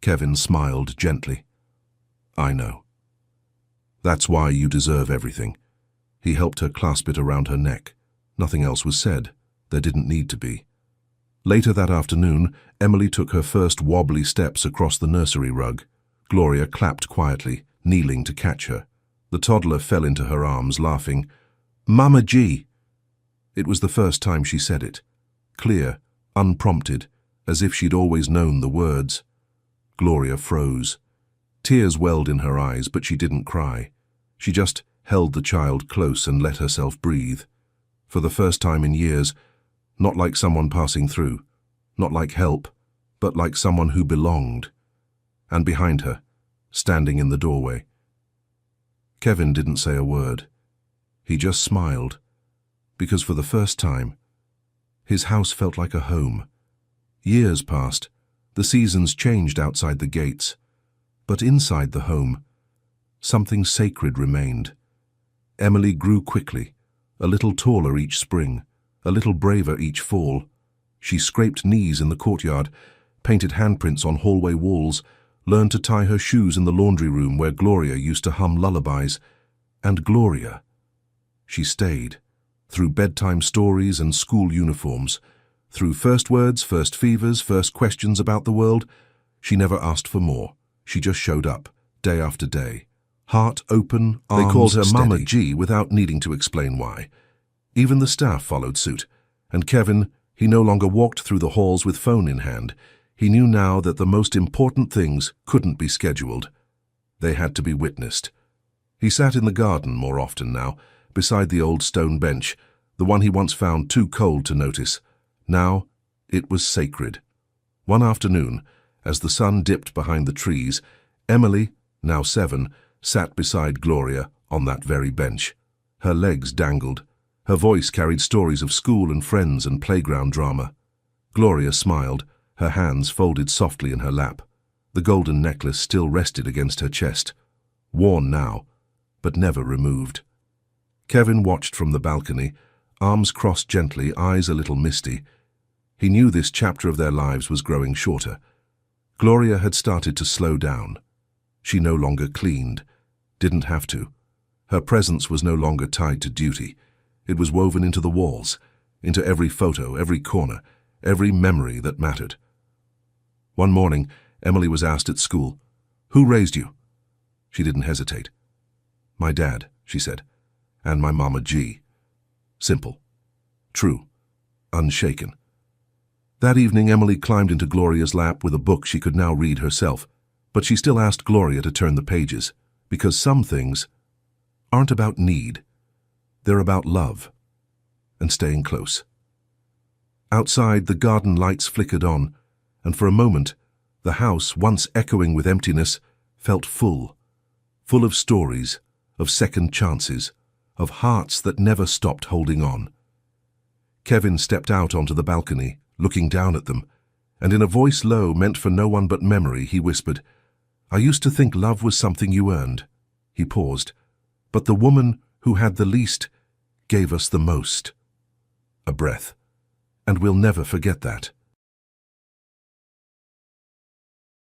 Kevin smiled gently. "I know. That's why you deserve everything." He helped her clasp it around her neck. Nothing else was said. There didn't need to be. Later that afternoon, Emily took her first wobbly steps across the nursery rug. Gloria clapped quietly, kneeling to catch her. The toddler fell into her arms, laughing, "Mama G!" It was the first time she said it. Clear, unprompted, as if she'd always known the words. Gloria froze. Tears welled in her eyes, but she didn't cry. She just held the child close and let herself breathe. For the first time in years, not like someone passing through, not like help, but like someone who belonged. And behind her, standing in the doorway. Kevin didn't say a word. He just smiled, because for the first time, his house felt like a home. Years passed, the seasons changed outside the gates, but inside the home, something sacred remained. Emily grew quickly, a little taller each spring, a little braver each fall. She scraped knees in the courtyard, painted handprints on hallway walls, learned to tie her shoes in the laundry room where Gloria used to hum lullabies. And Gloria, she stayed, through bedtime stories and school uniforms, through first words, first fevers, first questions about the world. She never asked for more. She just showed up, day after day. Heart open, arms steady. They called her Mama G without needing to explain why. Even the staff followed suit. And Kevin, he no longer walked through the halls with phone in hand. He knew now that the most important things couldn't be scheduled. They had to be witnessed. He sat in the garden more often now, beside the old stone bench, the one he once found too cold to notice. Now, it was sacred. One afternoon, as the sun dipped behind the trees, Emily, now 7, sat beside Gloria on that very bench. Her legs dangled. Her voice carried stories of school and friends and playground drama. Gloria smiled, her hands folded softly in her lap. The golden necklace still rested against her chest, worn now, but never removed. Kevin watched from the balcony, arms crossed gently, eyes a little misty. He knew this chapter of their lives was growing shorter. Gloria had started to slow down. She no longer cleaned, didn't have to. Her presence was no longer tied to duty. It was woven into the walls, into every photo, every corner, every memory that mattered. One morning, Emily was asked at school, "Who raised you?" She didn't hesitate. "My dad," she said, "and my Mama G." Simple. True. Unshaken. That evening, Emily climbed into Gloria's lap with a book she could now read herself, but she still asked Gloria to turn the pages, because some things aren't about need. They're about love and staying close. Outside, the garden lights flickered on, and for a moment, the house, once echoing with emptiness, felt full of stories, of second chances, of hearts that never stopped holding on. Kevin stepped out onto the balcony, looking down at them, and in a voice low, meant for no one but memory, he whispered, "I used to think love was something you earned." He paused. "But the woman who had the least gave us the most." A breath. "And we'll never forget that."